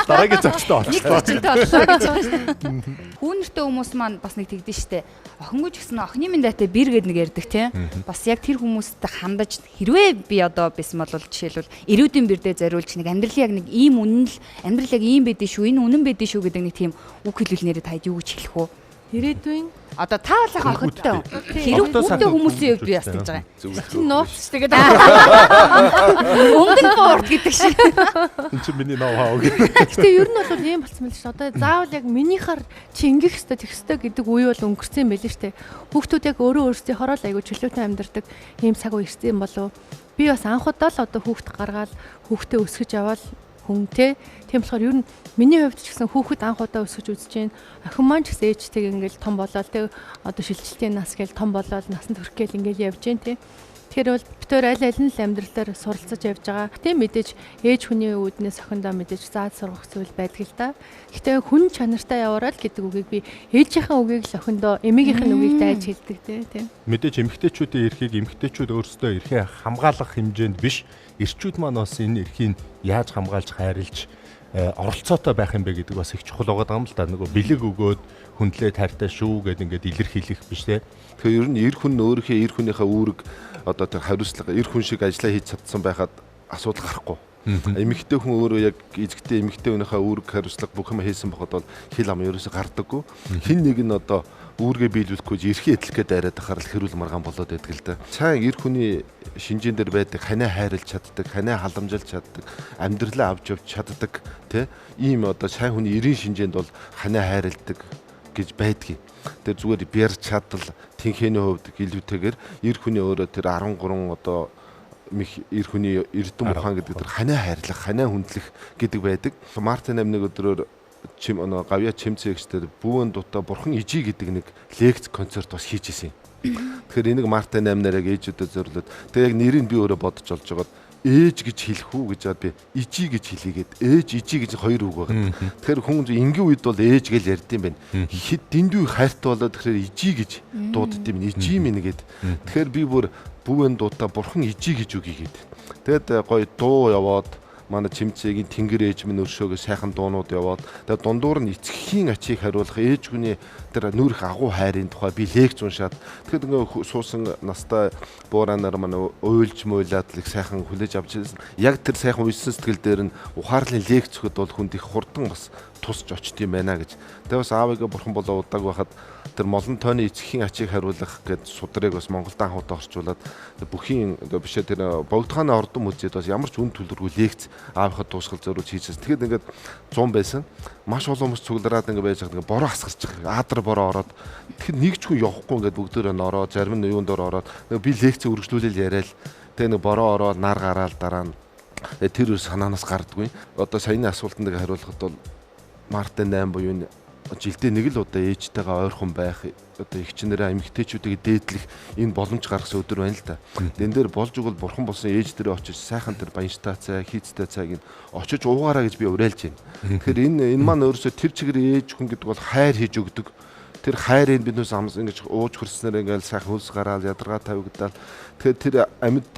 Дараагийн зочдоо нэг зочдтой боллоо гэж байна. Хүүнэртэй хүмүүс маань бас нэг тэгдэж штэ. Охингүй ч гэсэн охины миндаатай бэр гээд нэг ярьдаг тий. Бас яг тэр хүмүүстэй хандаж хэрвээ би одоо байсан бол жишээлбэл ирүүдийн бэрдээ зориулж нэг амьдрал яг нэг ийм үнэн л амьдрал яг ийм байдэн шүү, энэ үнэн байдэн шүү гэдэг нэг тийм үг хэлүүлнээрээ таад юу гэж хэлэх вэ? Ирээдүйн одоо таалахаа охидтой. Хэрэг хүүтэй хүмүүсийн хувьд би бас гэж байгаа. чинь нууц тэгээд өнгөн боорд гэдэг шиг. энэ чинь миний ноу хаа гэх. Гэтэ ер нь бол ийм болсон байл ш. Одоо заавал яг минийхаар чи ингэх ёстой, тэгэх ёстой гэдэг үе бол өнгөрсөн юм байл ш. Хүүхдүүд яг өөрөө өөрсдийнхоо л айгу чөлөөтэй амьдардаг ийм цаг үе ирсэн болов. Би бас анх удаа л одоо хүүхд гаргаад хүүхдээ өсгөж явал хүн те. Тийм болохоор ер нь миний хувьд ч гэсэн хүүхэд анх удаа өсгөж үзэж байна. Охин маань ч гэсэн ээжтэйг ингээл том болоод те одоо шилжилтийн нас гээл том болоод насанд хүрэх гээл ингээл явж байна те. Тэгэхээр бол бид өөр аль аль нь л амьдралаар суралцаж явж байгаа. Тийм мэдээж ээж хүний үүднээс охиндоо мэдээж зааж сургах зүйл байдаг л да. Гэтэ хүн чанартай яваарай л гэдэг үгийг би ээжийнхээ үгийг л охиндоо эмээгийнх нь үгийг дайж хэлдэг те. Мэдээж эмэгтэйчүүдийн эрхийг эмэгтэйчүүд өөрсдөө эрхээ хамгаалах хэмжээнд биш, эрчүүд маань бас энэ эрхийг яаж хамгаалж хайрлж оролцоотой байх юм бэ гэдэг бас их чухал байгаа юм л да. Нөгөө бэлэг өгөөд хүндлээ тартай шүү гэдэг ингээд илэрхийлэх биш те. Тэгэхээр ер нь эр хүн өөрийнхөө эр хүнийхээ үүрэг одоо тэр хариуцлага эр хүн шиг ажиллаа хийж чадсан байхад асуудал гарахгүй. Эмэгтэй хүн өөрөө яг эзэгтэй эмэгтэй хүнийхээ үүрэг хариуцлага бүх юм хийсэн боход бол хил ам ерөөсө гардаггүй. Хин нэг нь одоо үүргээ биелүүлэхгүй эрхээ эдлэх гээд арайд ахаар л хэрүүл маргаан болоод байдаг л да. Цаан эр хүний шинжэн дээр байдаг ханаа хайрлж чаддаг, ханаа халамжилж чаддаг, амьдралаа авч явж чаддаг тий ийм одоо цаан хүний эрийн шинжээнд бол ханаа хайрладаг гэж байдгийг. Тэр зүгээр бяр чадал тэнхээний хувьд илүүтэйгээр эр хүний өөрөө тэр 13 одоо эр хүний эрдэм ухаан гэдэг тэр ханаа хайрлах, ханаа хүндлэх гэдэг байдаг. Мартин амныг өдрөөр гавья чимцэгчдэр бүүн дутаа бурхан ижи гэдэг нэг лекц концерт бас хийж исэн. Тэгэхээр энийг Мартин амнаар яг ээжүүдэд зориулаад тэгээ яг нэрийг би өөрөө бодож олж байгаад ээж гэж хэлэх үү гэж бод би ижи гэж хэлийгээд ээж ижи гэж хоёр үг байна. Тэгэхээр хүн ингийн үед бол ээж гэж ярьдсан байна. Хэд дэндүү хайртай болоод тэгэхээр ижи гэж дуудд юм ижи минь гэд. Тэгэхээр би бүр бүүн дутаа бурхан ижи гэж үгийгээд. Тэгээд гоё дуу яваад манай чимцээгийн тэнгэр ээж минь өршөөгөө сайхан дуунууд яваад тэгээд дундуур нь эцгийн ачийг хариулах ээж хүний тэр нүрх агуу хайрын тухай би лекц уншаад тэгэхэд ингээ суусан настай бууранаар манай уйлж муйлаад л их сайхан хүлээж авч ирсэн. Яг тэр сайхан уйсан сэтгэл дээр нь ухаарлын лекц өгөхөд бол хүнд их хурдан бас тусч очт юм байна гэж. Тэгээ бас аавыгаа бурхан болоо удааг байхад тэр молон тойны эцгийн ачийг хариулах гэд судрыг бас Монголд анх удаа орчуулад бүхийн бишээ тэр богдохааны ордон музейд бас ямар ч үн төлөвлөргүй лекц аавынхад дуусгал зориулж хийжсэн. Тэгэхэд ингээд 100 байсан. Маш олон хүмүүс цуглараад ингээд байж байгаа. Бороо асгарч байгаа. Аадар бороо ороод тэгэхэд нэг ч хүн явахгүй ингээд бүгдөө ороод зарим нь юунд ороод би лекц үргэлжлүүлэл яриад тэгээ нэг бороо ороод нар гараал дараа нь тэр санаанаас гардгүй. Одоо саяны асуултанд хариулахад бол Мартин 8 буюу жилдээ нэг л удаа ээжтэйгээ ойрхон байх одоо эгчнэрээ эмэгтэйчүүдийг дээдлэх энэ боломж гаргасан өдөр байна л да. Дэн дээр болж игэл бурхан болсон ээж дээрээ очиж сайхан тэр баянштай цай, хийцтэй цайг нь очиж уугаараа гэж би уриалж байна. Тэгэхээр энэ маань өөрөөсөө тэр чигээр ээж хүн гэдэг бол хайр хийж өгдөг. Тэр хайрыг биднээс амс ингэж ууж хөрснээр ингээл сайхан хөлс гараал ядаргаа тавигдаад тэгэхээр тэр амьд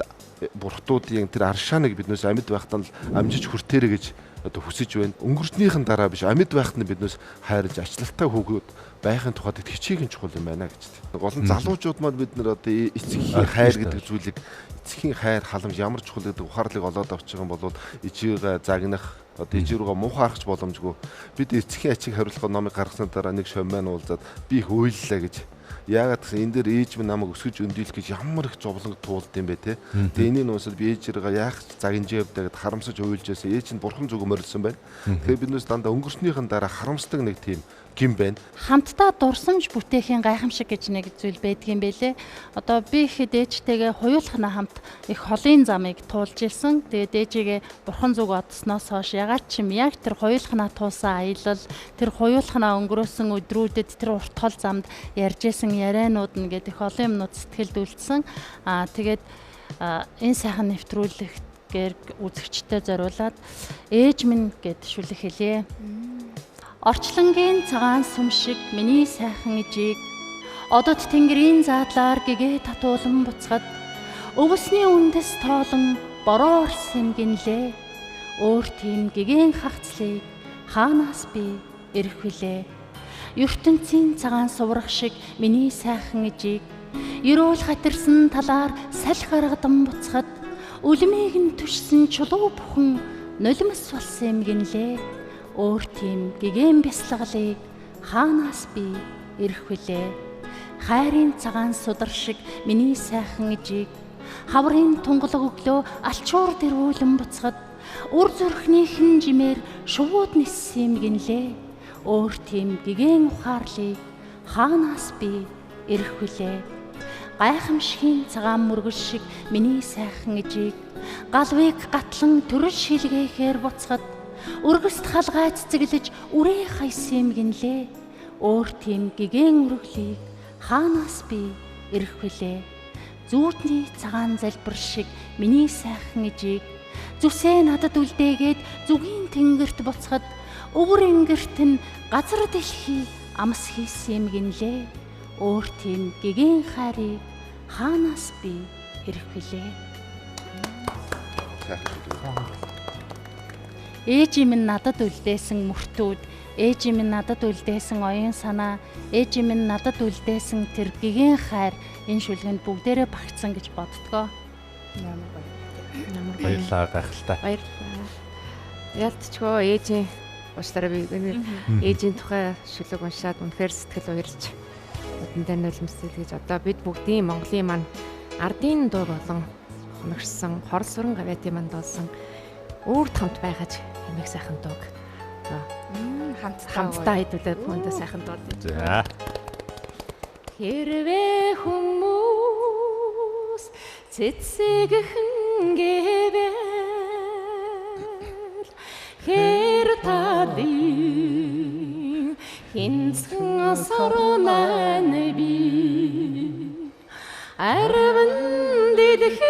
бурхтуудын тэр аршааныг биднээс амьд байхдаа амжиж хүртээрэ гэж одоо хүсэж байна. Өнгөрснийхэн дараа биш амьд байхад нь биднээс хайрлаж ачлалтай хүүгүүд байхын тухайд хичээхэн чухал юм байна гэж. Гол нь залуучууд маань бид нар одоо эцгийн хайр гэдэг зүйлийг эцгийн хайр халамж ямар чухал гэдэг ухаарлыг олоод авч байгаа юм бол ижигээ загнах одоо ижи рүүгээ муухай аргач боломжгүй. Бид эцгийн ачиг хариулах номыг гаргасны дараа нэг шомбайн уулзаад би их уйллаа гэж. Яагаад гэвэл энэ дээр ээж минь намайг өсгөж өндийлэх гэж ямар их зовлон туулд юм бэ те. Тэгээ энэний нуусад би ээжээрээ яах загинжээ явдаа гэд харамсаж уйлж байсан. Ээж нь бурхан зүг морилсон байна. Тэгээ биднээс дандаа өнгөрснийхэн дараа харамсдаг нэг тийм гин байна. Хамтдаа дурсамж бүтээхийн гайхамшиг гэж нэг зүйл байдгийн байлээ. Одоо би ихэд ээжтэйгээ хуйлахна хамт их холын замыг туулж ирсэн. Тэгээд ээжигээ бурхан зүг одсноос хойш ягаад ч юм яг тэр хуйлахна туусан аялал, тэр хуйлахна өнгөрөөсөн өдрүүдэд тэр урт хол замд ярьжсэн ярианууд нь гэдэг их олон юмнууд сэтгэлд үлдсэн. Тэгээд энэ сайхан нэвтрүүлэггээр үзэгчтэй зориулаад ээж минь гэд шүлэг хэлье. Орчлонгийн цагаан сүм шиг миний сайхан ижийг одод тэнгэрийн заадлаар гэгээ татуулан буцгаад өвсний үндэс тоолон бороо орсон гинлээ. Өөр тийм гэгээн хагцлыг хаанаас би ирэх вүлээ. ертөнцийн цагаан суврах шиг миний сайхан ижийг ерөөл хатирсан талаар салхи аргадан буцахад үлмийг нь түшсэн чулуу бүхэн нулимс болсон юм гинлээ. Өөр тийм гэгээн бясалгалыг хаанаас би ирэх вүлээ. Хайрын цагаан судар шиг миний сайхан ижийг хаврын тунгалаг өглөө алчуур дэрүүлэн буцахад үр зүрхнийхэн жимээр шувууд ниссэн юм гинлээ. Өөр тийм гэгээн ухаарлыг хаанаас би ирэх вүлээ. Гайхамшигын цагаан мөргөл шиг миний сайхан ижийг галвыг гатлан төрөл шилгээхээр буцахад өргөст халгай цэцэглэж үрээ хайсан юм гинлээ. Өөр тийм гэгээн өргөлийг хаанаас би ирэх вүлээ. Зүүртний цагаан залбир шиг миний сайхан ижийг зүсээ надад үлдээгээд зүгийн тэнгэрт буцахад өвөр ингэрт нь газар дэлхий амс хийсэн юм гинлээ. Өөр тийм гэгээн хайрыг хаанаас би ирэх вүлээ. Ээж минь надад үлдээсэн мөртүүд, ээж минь надад үлдээсэн оюун санаа, ээж минь надад үлдээсэн тэр гэгээн хайр энэ шүлгэнд бүгдээрээ багтсан гэж боддгоо. Ямар гоё. Баярлалаа гайхалтай. Баярлалаа. Ялцчгөө ээжийн уучлаарай би ээжийн тухай шүлэг уншаад үнэхээр сэтгэл уярч өдөндөө нулимсэл гэж одоо бид бүгдийн Монголын маань ардын дуу болон хоногшсон хорл сүрэн гавьяатын манд болсон өөрт хамт байгаж хэмээх сайхан дууг хамтдаа хэдүүлээд бүхэндээ сайхан дуу. За. Хэрвээ хүмүүс цэцэгхэн гэвэл хэр талын хинцэн сарнан би арван дэдхиш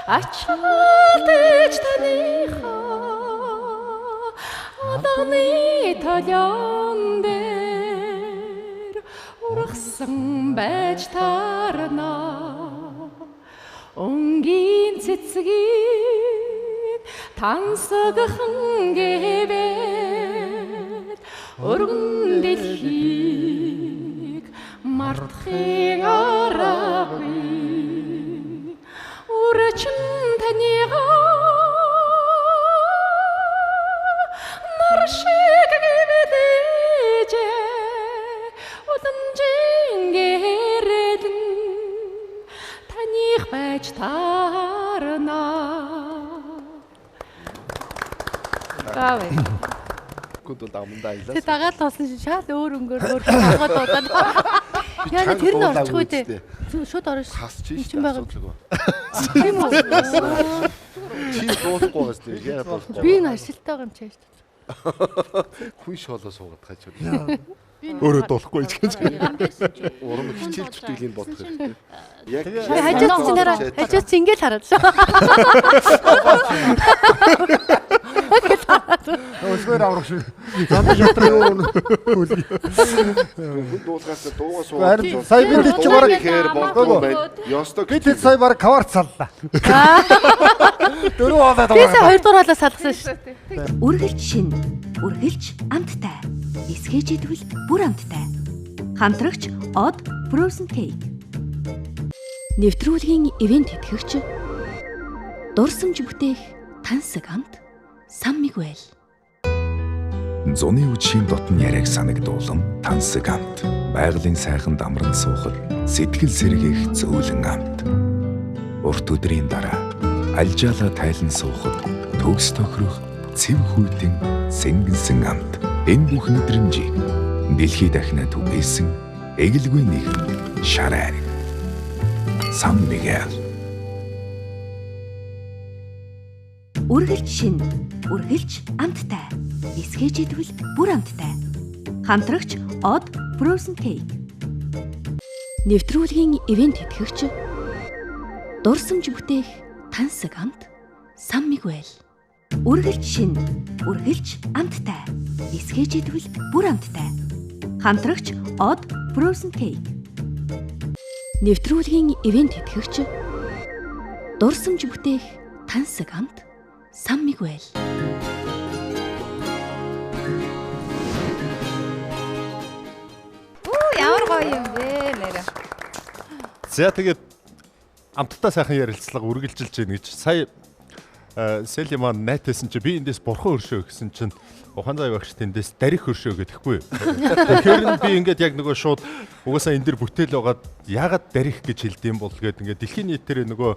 ачаалтэж таныхаа аданы талон дээр ургасан байж таарна өнгийн цэцгийг тансагхан гэвэл өргөн дэлхийг мартахын аргагүй үрчин танигаа нар шиг гэмэдэж удамжин гэрэлэн таних байж таарна. Баавэ. Гүдэл дамдаа айлаа. Тэ дагаад тоосон шал өөр өнгөөр өөр хагад удаад. Яа тэр нь орчихгүй дээ. Шууд орно ш. Хасч ийш. Тийм үү? Тийм үү? Чи дуулахгүй байж тээ. Яа дуулахгүй. Би энэ ажилтаа юм чааш. Хүн шоолоо суугаад хаач. Өөрөө дуулахгүй ч гэж. Урам хичээлж зүтгэлийн бодох хэрэгтэй. Яг хажууд чинь дараа хажууд чинь ингээл хараад. Өсгөр аврах шиг. Зам шатрын юу. Хүн дуулгаас дуугаа суугаад. Харин сая бид ч бараг ихээр болдгоо байна. Ёстой. бид сая бараг каварт саллаа. Дөрөв удаа Бисээ 2 дугаар халаас салгасан шүү. Үргэлж шин, үргэлж амттай. Эсгээжидвэл бүр амттай. Хамтрагч Odd Frozen Cake. Нэвтрүүлгийн ивент тэтгэгч дурсамж бүтээх тансаг амт Сан Мигуэл. Зуны үдшийн дотн яриаг санагдуулам тансаг амт. Байгалийн сайхан дамран суухад сэтгэл сэргээх зөөлөн амт. Урт өдрийн дараа альжаала тайлан суухад төгс тохирох цэв хүйтэн сэнгэнсэн амт. Энэ бүх мэдрэмжийг дэлхий дахинаа түгээсэн эгэлгүй нэгэн шар айраг. Сан Мигуэл. Үргэлж шин, үргэлж амттай. Эсгээжидвэл бүр амттай. Хамтрагч Odd Frozen Cake. Нэвтрүүлгийн ивент тэтгэгч дурсамж бүтээх тансаг амт Сан Мигуэл. Үргэлж шин, үргэлж амттай. Эсгээжидвэл бүр амттай. Хамтрагч Odd Frozen Cake. Нэвтрүүлгийн ивент тэтгэгч дурсамж бүтээх тансаг амт Сан Мигуэл. Ямар гоё юм бэ нэрэ. За тэгээд амттай сайхан ярилцлага үргэлжилж байна гэж сая Сели маань найтайсан чи би эндээс бурхан өршөө гэсэн чинь ухаан зай багш тэндээс дарих өршөө гэдэхгүй. Тэгэхээр нь би ингээд яг нөгөө шууд угаасаа энэ дэр бүтээл байгаад яагаад дарих гэж хэлдэм бол гээд ингээд дэлхийн нийтээр нөгөө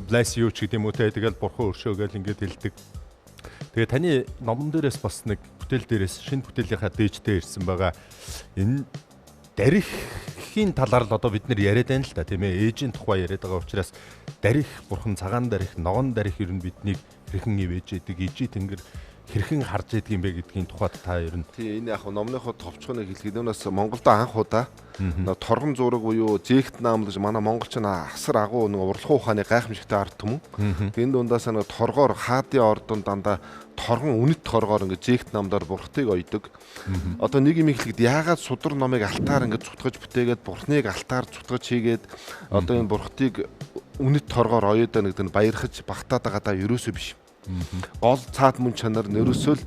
bless you ч гэдэг юм уу те тэгэл бурхан өршөө гэж ингээд хэлдэг. Тэгээ таны номон дээрээс бас нэг бүтээл дээрээс шинэ бүтээлийнхаа дээжтэй ирсэн байгаа. Энэ дарихийн талаар л одоо бид нэр яриад байна л да тийм ээ. Ээжийн тухай яриад байгаа учраас дарих бурхан цагаан дарих, ногоон дарих ер нь биднийг хэрхэн ивэж идэг, ижи тэнгэр хэрхэн харж идэг юм бэ гэдгийн тухайд та ер нь. Тийм энэ яг номныхоо товчхоныг хэлгээд өнөөс Монголд анх удаа торгон зураг буюу зээгт наамлж манай монголчин асар агуу нэг урлах ухааны гайхамшигтай ард түмэн. Энэ дундаас нэг торгоор хаадын ордон дандаа торгон үнэт торгоор ингээд зээгт наамдаар бурхтыг ойдог. Одоо нэг юм ихлэхэд яагаад судар номыг алтаар ингээд цутгаж бүтээгээд бурхныг алтаар цутгаж хийгээд одоо энэ бурхтыг үнэт торгоор оёдоо нэгдэн баярхаж багтаад байгаа даа ерөөсөө биш. Гол цаад мөн чанар нь ерөөсөө л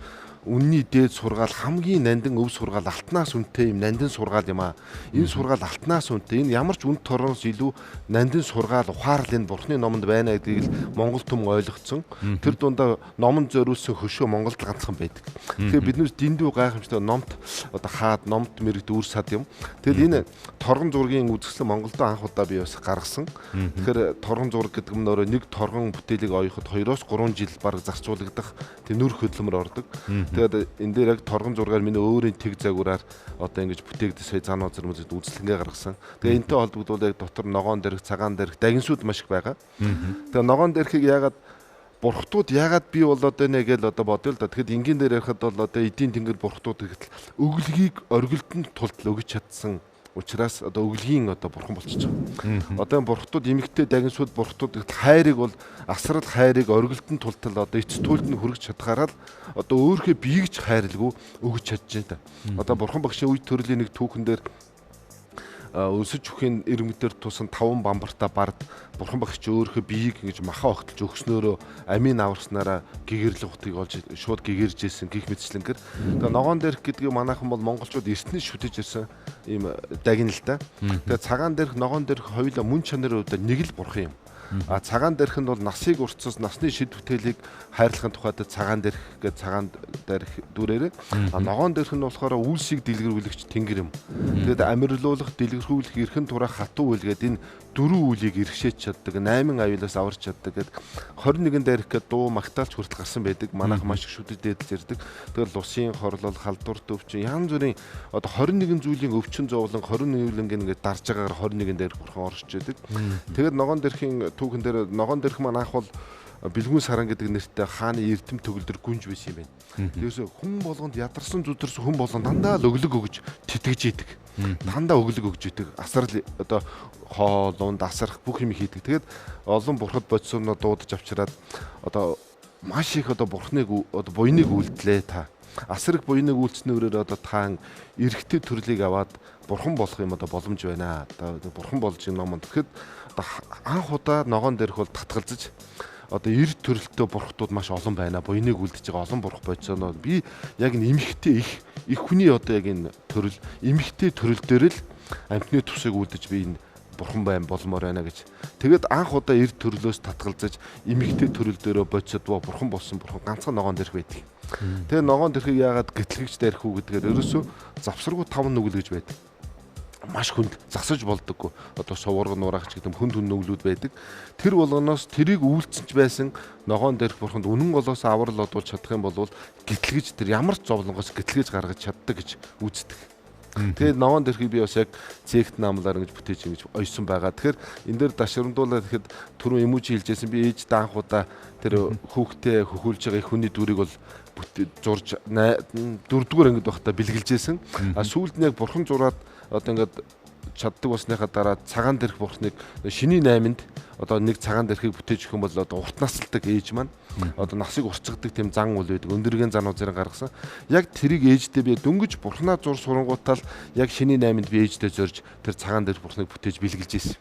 үнний дээд сургаал хамгийн нандин өв сургаал алтнаас үнэтэй юм нандин сургаал юм аа. Энэ сургаал алтнаас үнэтэй. Энэ ямар ч үн торноос илүү нандин сургаал ухаарл энэ бурхны номонд байна гэдгийг л Монгол түмэн ойлгоцсон. Тэр дундаа номонд зориулсан хөшөө Монголд ганцхан байдаг. Тэгэхээр биднээс дэндүү гайхамшигтай номт одоо хаад номт мэрэгд үр сад юм. Тэгэл энэ торгон зургийн үзэсгэлэн Монголд анх удаа би бас гаргасан. Тэгэхээр торгон зураг гэдэг нь өөрөө нэг торгон бүтээлийг оёход 2-3 жил баг зарцуулагдах тийм нүр хөдлөмөр ордог. Тэгээд энэ дээр яг торгон зургаар миний өөрийн тэг загвараар одоо ингэж бүтээгдсэн сая цаанаа зэрмэд үзлэнгээ гаргасан. Тэгээ энэтэй холбогдуулаад яг дотор ногоон дэрх, цагаан дэрх, дагинсууд маш их байгаа. Тэгээ ногоон дэрхийг ягаад бурхтууд ягаад бий болоод байна гэж одоо бодъё л да. Тэгэхэд энгийн дээр ярихад бол одоо эдийн тэнгэр бурхтууд гэхэл өглөгийг оргилтонд тултал өгч чадсан учраас одоо өглөгийн одоо бурхан болчихж байгаа. Одоо бурхтууд эмэгтэй дагинсууд бурхтууд гэхэл хайрыг бол асрал хайрыг оргилтонд тултал одоо эцэс түлд нь хүргэж чадхаараа л одоо өөрхөө биегч хайрлгүй өгч чадж байна. Одоо бурхан багшийн үе төрлийн нэг түүхэн дээр өсөж үхийн ирмэгдэр тусан 5 бамбартаа бард бурхан багч өөрхөө биеийг ингэж махаа огтолж өгснөөрөө амийн аварснараа гэгэрл утыг олж шууд гэгэрж ирсэн гих мэтчлэнгээр. Тэгээ ногоон дээрх гэдгийг манайхан бол монголчууд эртнээс шүтэж ирсэн ийм дагин л та. Тэгээ цагаан дээрх ногоон дээрх хоёулаа мөн чанарын хувьд нэг л бурхан юм. А цагаан дээрх нь бол насыг уртсаас насны шид бүтээлийг хайрлахын тухайд цагаан дээрх гэж цагаан дээрх дүрээрээ ногоон дээрх нь болохоор үйлсийг дэлгэрүүлэгч тэнгэр юм. Тэгээд амьрлуулах, дэлгэрхүүлэх, эрхэн тураах хатуу үйл гэдэг энэ 4 үлийг иргэшээж чаддаг, 8 аюулаас аварч чаддаг гэдэг 21 дээрх гэдэг дуу магтаалч хүртэл гарсан байдаг. Манайх маш их шүдэд дээдэлж ирдэг. Тэгээд лусын хорлол, халдвар төвчин янз бүрийн одоо 21 зүйлийн өвчин зовлон 21 үлэнгийн ингээд дарж байгаагаар 21 дээрх бурхан орж идэг. Тэгээд ногоон дээрхийн түүхэн дээр ногоон дээрх маань анх бол бэлгүүн саран гэдэг нэртэй хааны эрдэм төгөлдөр гүнж байсан юм байна. Тэрээс хүн болгонд ядарсан зүдэрс хүн болгон дандаа л өглөг өгж тэтгэж идэг. Дандаа өглөг өгж идэг. Асрал одоо хоол унд асарх бүх юм хийдэг. Тэгээд олон бурхад бодисоноо дуудаж авчираад одоо маш их одоо бурхныг одоо буйныг үлдлээ та. Асар их буйныг үйлснээрээ одоо та эрэгтэй төрлийг аваад бурхан болох юм одоо боломж байна. Одоо бурхан болж юм ном. Тэгэхэд одоо анх удаа ногоон дээрх бол татгалзаж одоо эрд төрөлтөө бурхтууд маш олон байна. Буйныг үлдэж байгаа олон бурх бодсоо. Би яг энэ эмхтэй их хүний одоо яг энэ төрөл эмхтэй төрөл дээр л амьтны тусыг үлдэж би энэ бурхан болмоор байна гэж. Тэгээд анх удаа эрд төрлөөс татгалзаж эмхтэй төрөл дээрөө бодсод бурхан болсон бурхан ганцхан ногоон дээрх байдаг. Тэгээ ногоон дээрхийг яагаад гэтлэгч дээрх үү гэдгээр ерөөсөө завсаргуу 5 нүгэл гэж байдаг. Маш хүнд засаж болдоггүй. Одоо суварга нураагч гэдэг хүнд нүглүүд байдаг. Тэр болгоноос тэрийг үйлцэнч байсан ногоон дээрх бурханд үнэн голоос аврал одуулж чадах юм бол гэтлэгч тэр ямар ч зовлонгоос гэтлэгж гаргаж чаддаг гэж үздэг. Тэгээд ногоон дээрхийг би бас яг цэгт наамлаар ингэж бүтээж ингэж ойсон байгаа. Тэгэхээр энэ дээр дашрамдуулаад тэгэхэд түрүү эмүүжи хэлжсэн би ээжтэй анх удаа тэр хүүхдээ хөхүүлж байгаа их хүний дүрийг бол зурж 4-р ангид байхдаа бэлгэлжсэн. А сүүлд нь яг бурхан зураад одоо ингээд чаддаг болсныхаа дараа цагаан дээрх бурхныг шиний 8-нд одоо нэг цагаан дээрхийг бүтээж өгөх юм бол одоо урт насалдаг ээж маань одоо насыг урчгадаг тийм зан үйл байдаг. Өндөргийн занууд зэрэг гаргасан. Яг тэрийг ээждээ би дөнгөж бурхнаа зур сурангуутаал яг шиний 8-нд би ээждээ зорж тэр цагаан дээрх бурхныг бүтээж бэлгэлжсэн.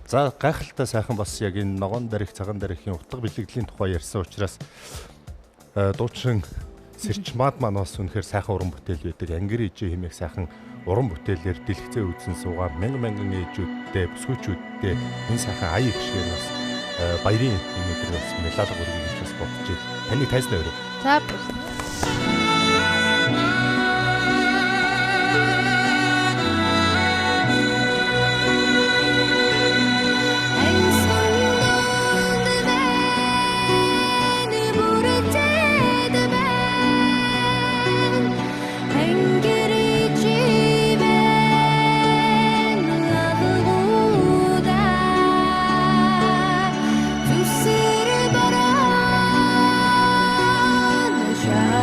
За гайхалтай сайхан бас яг энэ ногоон дээрх цагаан дээрхийн утга бэлгэдлийн тухай ярьсан учраас дуучин Сэрчмад маань бас үнэхээр сайхан уран бүтээл байдаг. Ангир ижээ хэмээх сайхан уран бүтээлээр дэлгэцээ үзэн суугаа мянган ээжүүдтэй, бүсгүйчүүдтэй энэ сайхан ая ихшгээр бас баярын өнөөдөр бас мелалга өргөе гэж бас бодож байна. Таны тайзнаа өрөө. За Shine.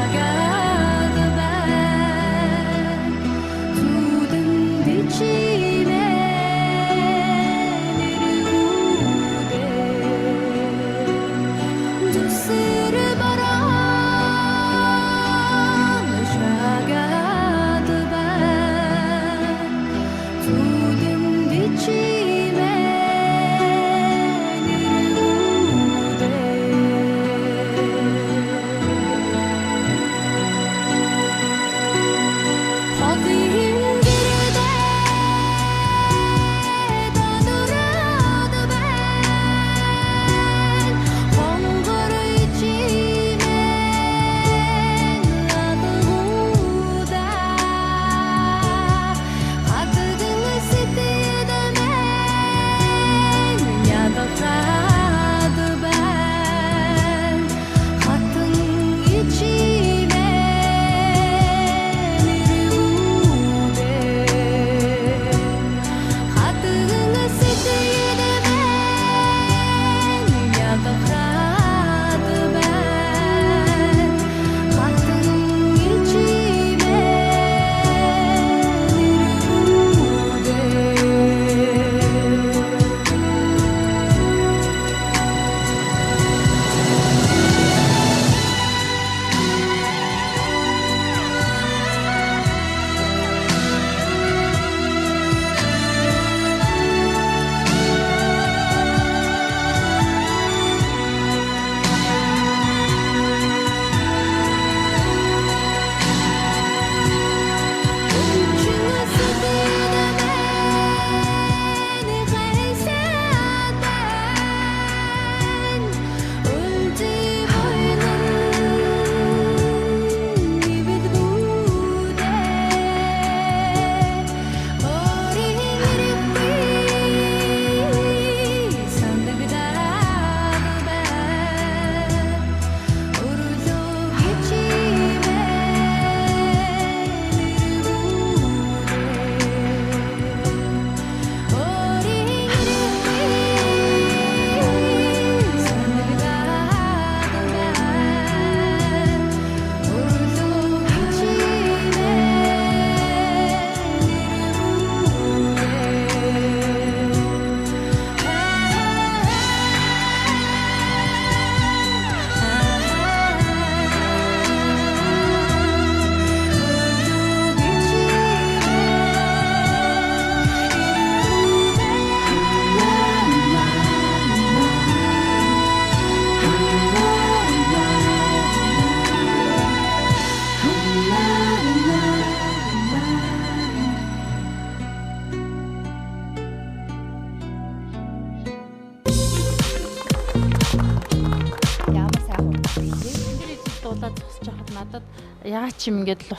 уулаад зогсож байхад надад яагаад ч юм ингээд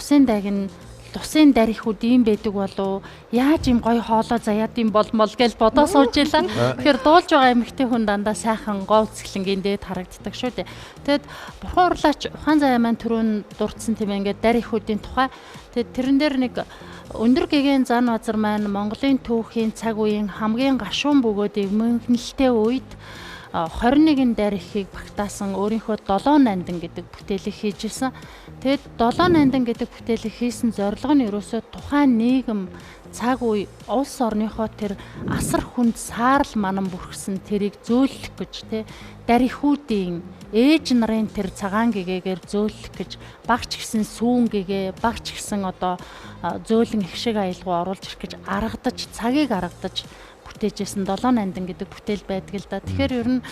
лусын дарихууд ийм байдаг болов яаж ийм гоё хоолой заяад ийм болмол гэж бодоо сууж илаа. Тэгэхээр дуулж байгаа эмэгтэй хүн дандаа сайхан гов цэглэнгийн дээд харагддаг шүү дээ. Тэгэд бурхан урлаач ухаан заяа маань түрүүн дурдсан тийм ингээд дарихуудын тухай. Тэгэд тэрэн дээр нэг өндөр гэгээн зан базар маань Монголын түүхийн цаг үеийн хамгийн гашуун бөгөөдийг мөнхнөлтэй үед 21 дарихыг багтаасан өөрийнхөө 7 нандин гэдэг бүтээлийг хийж ирсэн. Тэгэд 7 нандин гэдэг бүтээлийг хийсэн зорилго нь ерөөсөө тухайн нийгэм цаг үе улс орныхоо тэр асар хүнд саарл манан бүрхсэн тэрийг зөөлөх гэж дарихуудын ээж нарын тэр цагаан гэгээгээр зөөлөх гэж багч гисэн сүүн гэгээ багч гисэн одоо зөөлөн их шиг аялгуу оруулж ирэх гэж аргадаж цагийг аргадаж бүтээжсэн 7 нандин гэдэг бүтээл байдаг л да. Тэгэхээр ер нь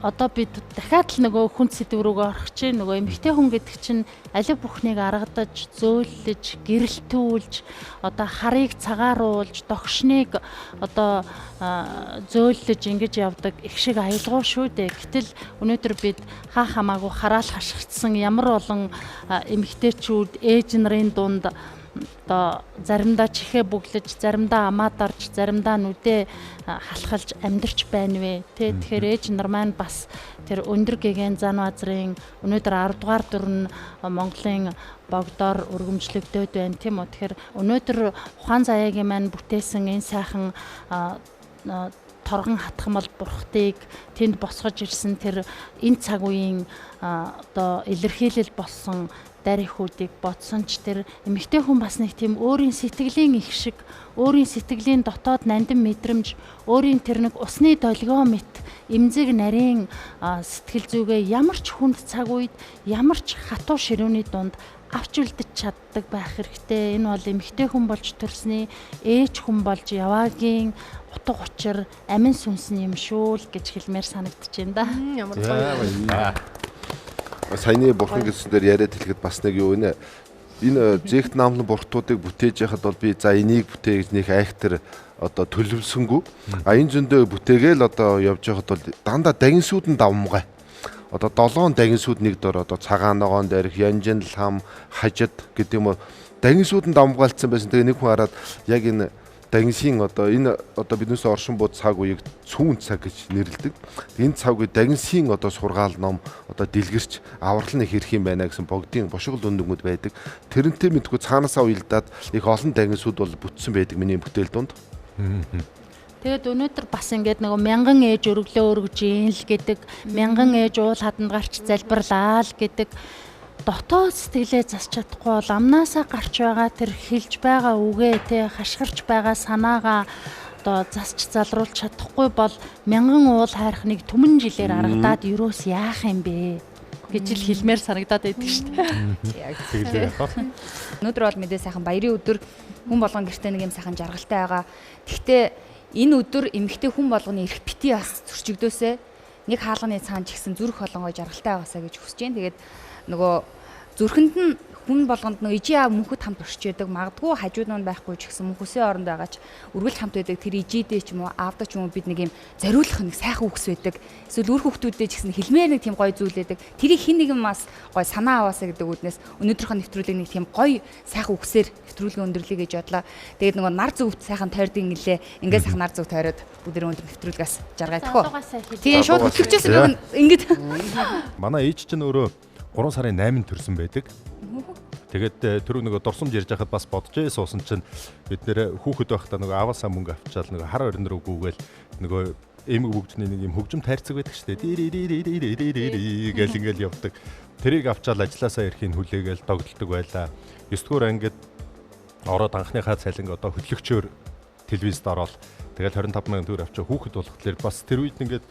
одоо бид дахиад л нөгөө хүн сэдв рүүгээ орох чинь нөгөө эмэгтэй хүн гэдэг чинь алив бүхнийг аргадаж, зөөлөж, гэрэлтүүлж, одоо харыг цагааруулж, догшныг одоо зөөлөж ингэж явдаг их шиг аялгуу шүү дээ. Гэтэл өнөөдөр бид хаа хамаагүй хараал хашгирцсан ямар олон эмэгтэйчүүд ээж нарын дунд одоо заримдаа чихээ бүглэж, заримдаа амаа дарж, заримдаа нүдээ халахалж амьдарч байна вэ. Тэгэхээр ээж нар маань бас тэр өндөр гэгээн зан базрын өнөөдөр 10 дугаар дүр нь Монголын богдоор өргөмжлөгдөөд байна тийм үү. Тэгэхээр өнөөдөр ухаан заяагийн маань бүтээсэн энэ сайхан торгон хатгамал бурхтыг тэнд босгож ирсэн тэр энэ цаг үеийн одоо илэрхийлэл болсон дарихуудыг бодсон ч тэр эмэгтэй хүн бас нэг тийм өөрийн сэтгэлийн их шиг, өөрийн сэтгэлийн дотоод нандин мэдрэмж, өөрийн тэр нэг усны долгио мэт эмзэг нарийн сэтгэл зүгээ ямар ч хүнд цаг үед, ямар ч хатуу ширүүний дунд авч үлдэж чаддаг байх хэрэгтэй. Энэ бол эмэгтэй хүн болж төрсний ээж хүн болж яваагийн утга учир амин сүнсэн юм шүү л гэж хэлмээр санагдчихээн да. Ямар гоё. Саяны бурхан гэсэн дээр яриад хэлэхэд бас нэг юу вэ? Энэ зэгт наамлын буртуудыг бүтээж яхад бол би за энийг бүтээ гэж нэг айхтар одоо төлөвлөсөнгүү. Энэ зөндөө бүтээгээл одоо явж байхад бол дандаа дагинсууд нь давмгай. Одоо 7 дагинсууд нэг дор одоо цагаан ногоон дээрх янжин лам хажид гэдэг юм уу дагинсууд нь давмгаалцсан байсан. Тэгээ нэг хүн хараад яг энэ дагинсийн одоо энэ одоо биднээс оршин бууд цаг үеийг цүүн цаг гэж нэрлэдэг. Энэ цаг үе дагинсийн одоо сургаал ном одоо дэлгэрч аврал нь хэрх юм байна гэсэн богдын бошгол дүндгүүд байдаг. Тэрнтэй мэдгүй цаанаасаа уялдаад их олон дагинсууд бол бүтсэн байдаг миний бүтээл донд. Тэгээд өнөөдөр бас ингээд нөгөө мянган ээж өргөлөө өргөж ийн л гэдэг, мянган ээж уул хаданд гарч залбирлаа л гэдэг дотоод сэтгэлээ засч чадахгүй бол амнаасаа гарч байгаа тэр хэлж байгаа үгээ хашгирч байгаа санаагаа одоо засч залруулж чадахгүй бол мянган уул хайрхныг түмэн жилээр аргадаад юроос яах юм бэ гэж л хэлмээр санагдаад байдаг шүү дээ. Өнөөдөр бол мэдээ сайхан баярын өдөр хүн болгон гэртээ нэг юм сайхан жаргалтай байгаа. Гэхдээ энэ өдөр эмэгтэй хүн болгоны эрх бити бас зөрчигдөөсэй. Нэг хаалганы цаан ч гэсэн зүрх болгоо жаргалтай байгаасаа гэж хүсэж байна. Тэгээд нөгөө зүрхэнд нь хүн болгонд нөгөө ижи аав мөнхөд хамт орч яадаг магадгүй хажууд нь байхгүй ч гэсэн мөнхөсөө оронд байгаа ч үргэлж хамт байдаг тэр ижидээ ч юм уу аавдаа ч юм уу бид нэг юм зориулах нэг сайхан үгс байдаг. Эсвэл үр хүүхдүүдтэй ч гэсэн хэлмээр нэг тийм гоё зүйл байдаг. Тэрийг хин нэгэн бас гоё санаа аваасаа гэдэг үднээс өнөөдрийнхөө нэвтрүүлгийг нэг тийм гоё сайхан үгсээр нэвтрүүлгийн өндөрлөе гэж бодлоо. Тэгээд нөгөө нар зүвт сайхан тойрдгийн гэлээ ингээд сайхан нар зүвт тойроод бүгд өндөр нэвтрүүлгээс жаргайтгоо. Тийм шууд хөтлөгчөөс нэг ингээд манай ээж чинь өөрөө 3 сарын 8-нд төрсөн байдаг. Тэгээд түрүү нөгөө дурсамж ярьж байхад бас бодож суусан чинь бид нэр хүүхэд байхдаа нөгөө аваасаа мөнгө авчаал нөгөө хар орон руу гүгээл нөгөө эмэг бүгдний нэг юм хөгжим тайрцаг байдаг шүү дээ. Гэл ингээл явдаг. Тэрийг авчаал ажилласаа ирэхийг хүлээгээл догдолдог байлаа. 9 дугаар ангид ороод анхныхаа цалин одоо хөтлөгчөөр телевизэд ороод тэгэл 25 сая төгрөг авчаа хүүхэд болохлээр бас тэр үед ингээд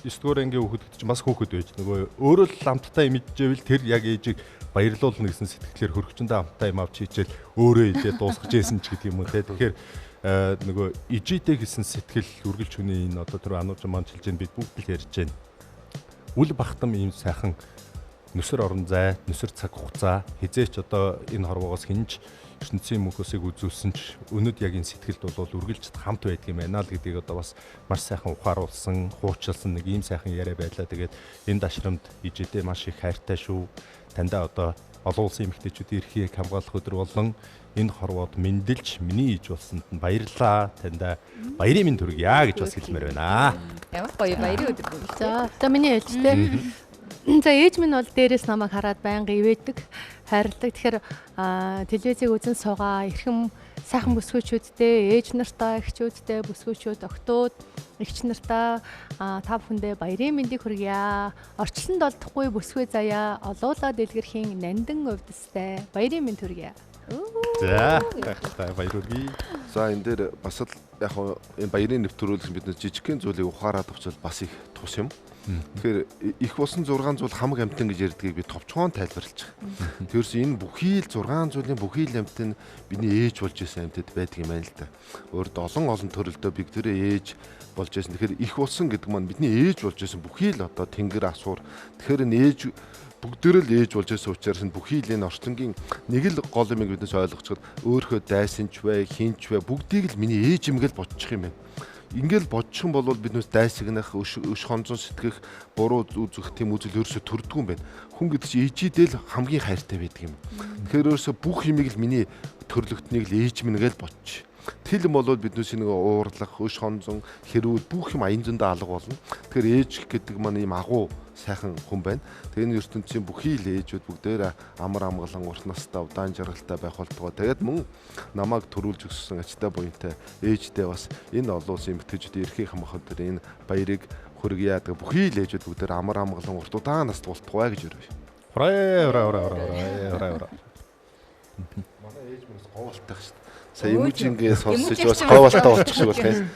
9 дугаар ангийн хүүхэд чинь бас хүүхэд байж нөгөө өөрөө л амттай имижээвэл тэр яг ээжийг баярлуулна гэсэн сэтгэлээр хөргөчөндөө амттай юм авч хийчихэл өөрөө идээ дуусгаж ийсэн ч гэдэг юм уу те. Тэгэхээр нөгөө ижидээ гэсэн сэтгэл үргэлж хүний энэ одоо тэр анууч маань хэлж байгаа бид бүгд л ярьж байна. Үл бахтам ийм сайхан нөсөр орон зай, нөсөр цаг хугацаа хизээч одоо энэ хорвоогоос хинж ертөнцийн мөнхөөсийг үзүүлсэн ч өнөд яг энэ сэтгэлд бол үргэлж хамт байдаг юм байна л гэдгийг одоо бас маш сайхан ухааруулсан, хуучилсан нэг ийм сайхан яриа байлаа. Тэгээд энэ дашрамд ижидээ маш их хайртай шүү. Таньда одоо олон улсын эмэгтэйчүүдийн эрхийг хамгаалах өдөр болон энэ хорвоод мэндэлж миний иж болсонд нь баярлалаа. Таньда баярын мэнд хүргье гэж бас хэлмээр байна. Ямар гоё баярын өдөр бүр. За одоо миний ээлжтэй. За ээж минь бол дээрээс намайг хараад байнга ивэдэг, хайрладаг. Тэгэхээр телевизийг үзэн суугаа, эрхэм сайхан бүсгүйчүүдтэй, ээж нартай, эхчүүдтэй, бүсгүйчүүд, октод, эгч нартаа та бүхэндээ баярын мэндийг хүргье. Орчлонд олдохгүй бүсгүй заяа, олуулаа дэлгэрхийн нандин увдастай баярын мэнд хүргье. За гайхалтай баяр хүргэе. За энэ дээр бас л яг энэ баярын нэвтрүүлэг бид жижигхэн зүйлийг ухаарад авчвал бас их тус юм. Тэгэхээр их болсон 6 зүйл хамаг амтан гэж ярьдгийг би товчхон тайлбарлаж байгаа. Тэрс энэ бүхий л 6 зүйлийн бүхий л амтан бидний ээж болж исэн амтад байдаг юм байна л да. Өөрөд олон төрөлдөө бүгдээрээ ээж болж исэн. Тэгэхээр их болсон гэдэг маань бидний ээж болж исэн бүхий л одоо тэнгэр асуур. Тэгэхээр ээж бүгдээрээ л ээж болж исэн учраас бүхий л энэ орчлонгийн нэг л гол юмыг биднээс ойлгоцоход өөрөө дайсанч бай, хинч бай бүгдийг л миний ээж юм гэж бодчих юм байна. Ингээл бодчих юм бол биднээс дайсагнах, өш хонзон сэтгэх, буруу үзэх тийм үзэл ерөөсө төрдгөө юм байна. Хүн гэдэг чинь ээжидээ л хамгийн хайртай байдаг юм. Тэгэхээр ерөөсө бүх юмыг л миний төрлөختнийг л ээж минь гэж бодчих. Тэлэн бол биднээс нэг уурлах, өш хонзон, хэрүүл бүх юм аян зөндөө алга болно. Тэгэхээр ээж гэдэг маань ийм агуу сайхан хүн байна. Тэгээ энэ ертөнцийн бүхий л ээжүүд бүгдээр амар амгалан урт настай, удаан жаргалтай байх болтгоо. Тэгээд мөн намайг төрүүлж өссөн ачтай буянтай ээждээ бас энэ олон улсын эмэгтэйчүүдийн эрхийг хамгаалах дээр энэ баярыг хүргье. Тэгээ бүхий л ээжүүд бүгдээр амар амгалан урт удаан наст болтгоо гэж өрөө. Ураа. Манай ээж мөн говалттай шүү дээ. Сая эмүүжингээс сонсож бас говалттай болчих шиг бол тийм.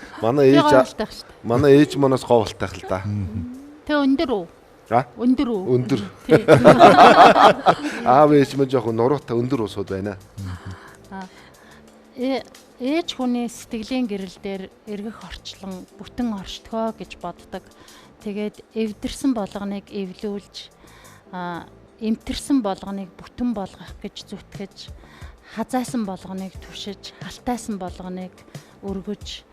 Манай ээж манаас говалттай л да. Тэ өндөр үү? Өндөр үү? Өндөр. Аав ээж мөн жоохон нуруутай өндөр усуд байна. Ээж хүний сэтгэлийн гэрэл дээр эргэх орчлон бүтэн оршдгоо гэж боддог. Тэгээд эвдэрсэн болгоныг эвлүүлж, эмтэрсэн болгоныг бүтэн болгох гэж зүтгэж, хазаасан болгоныг түшиж, халтайсан болгоныг өргөж,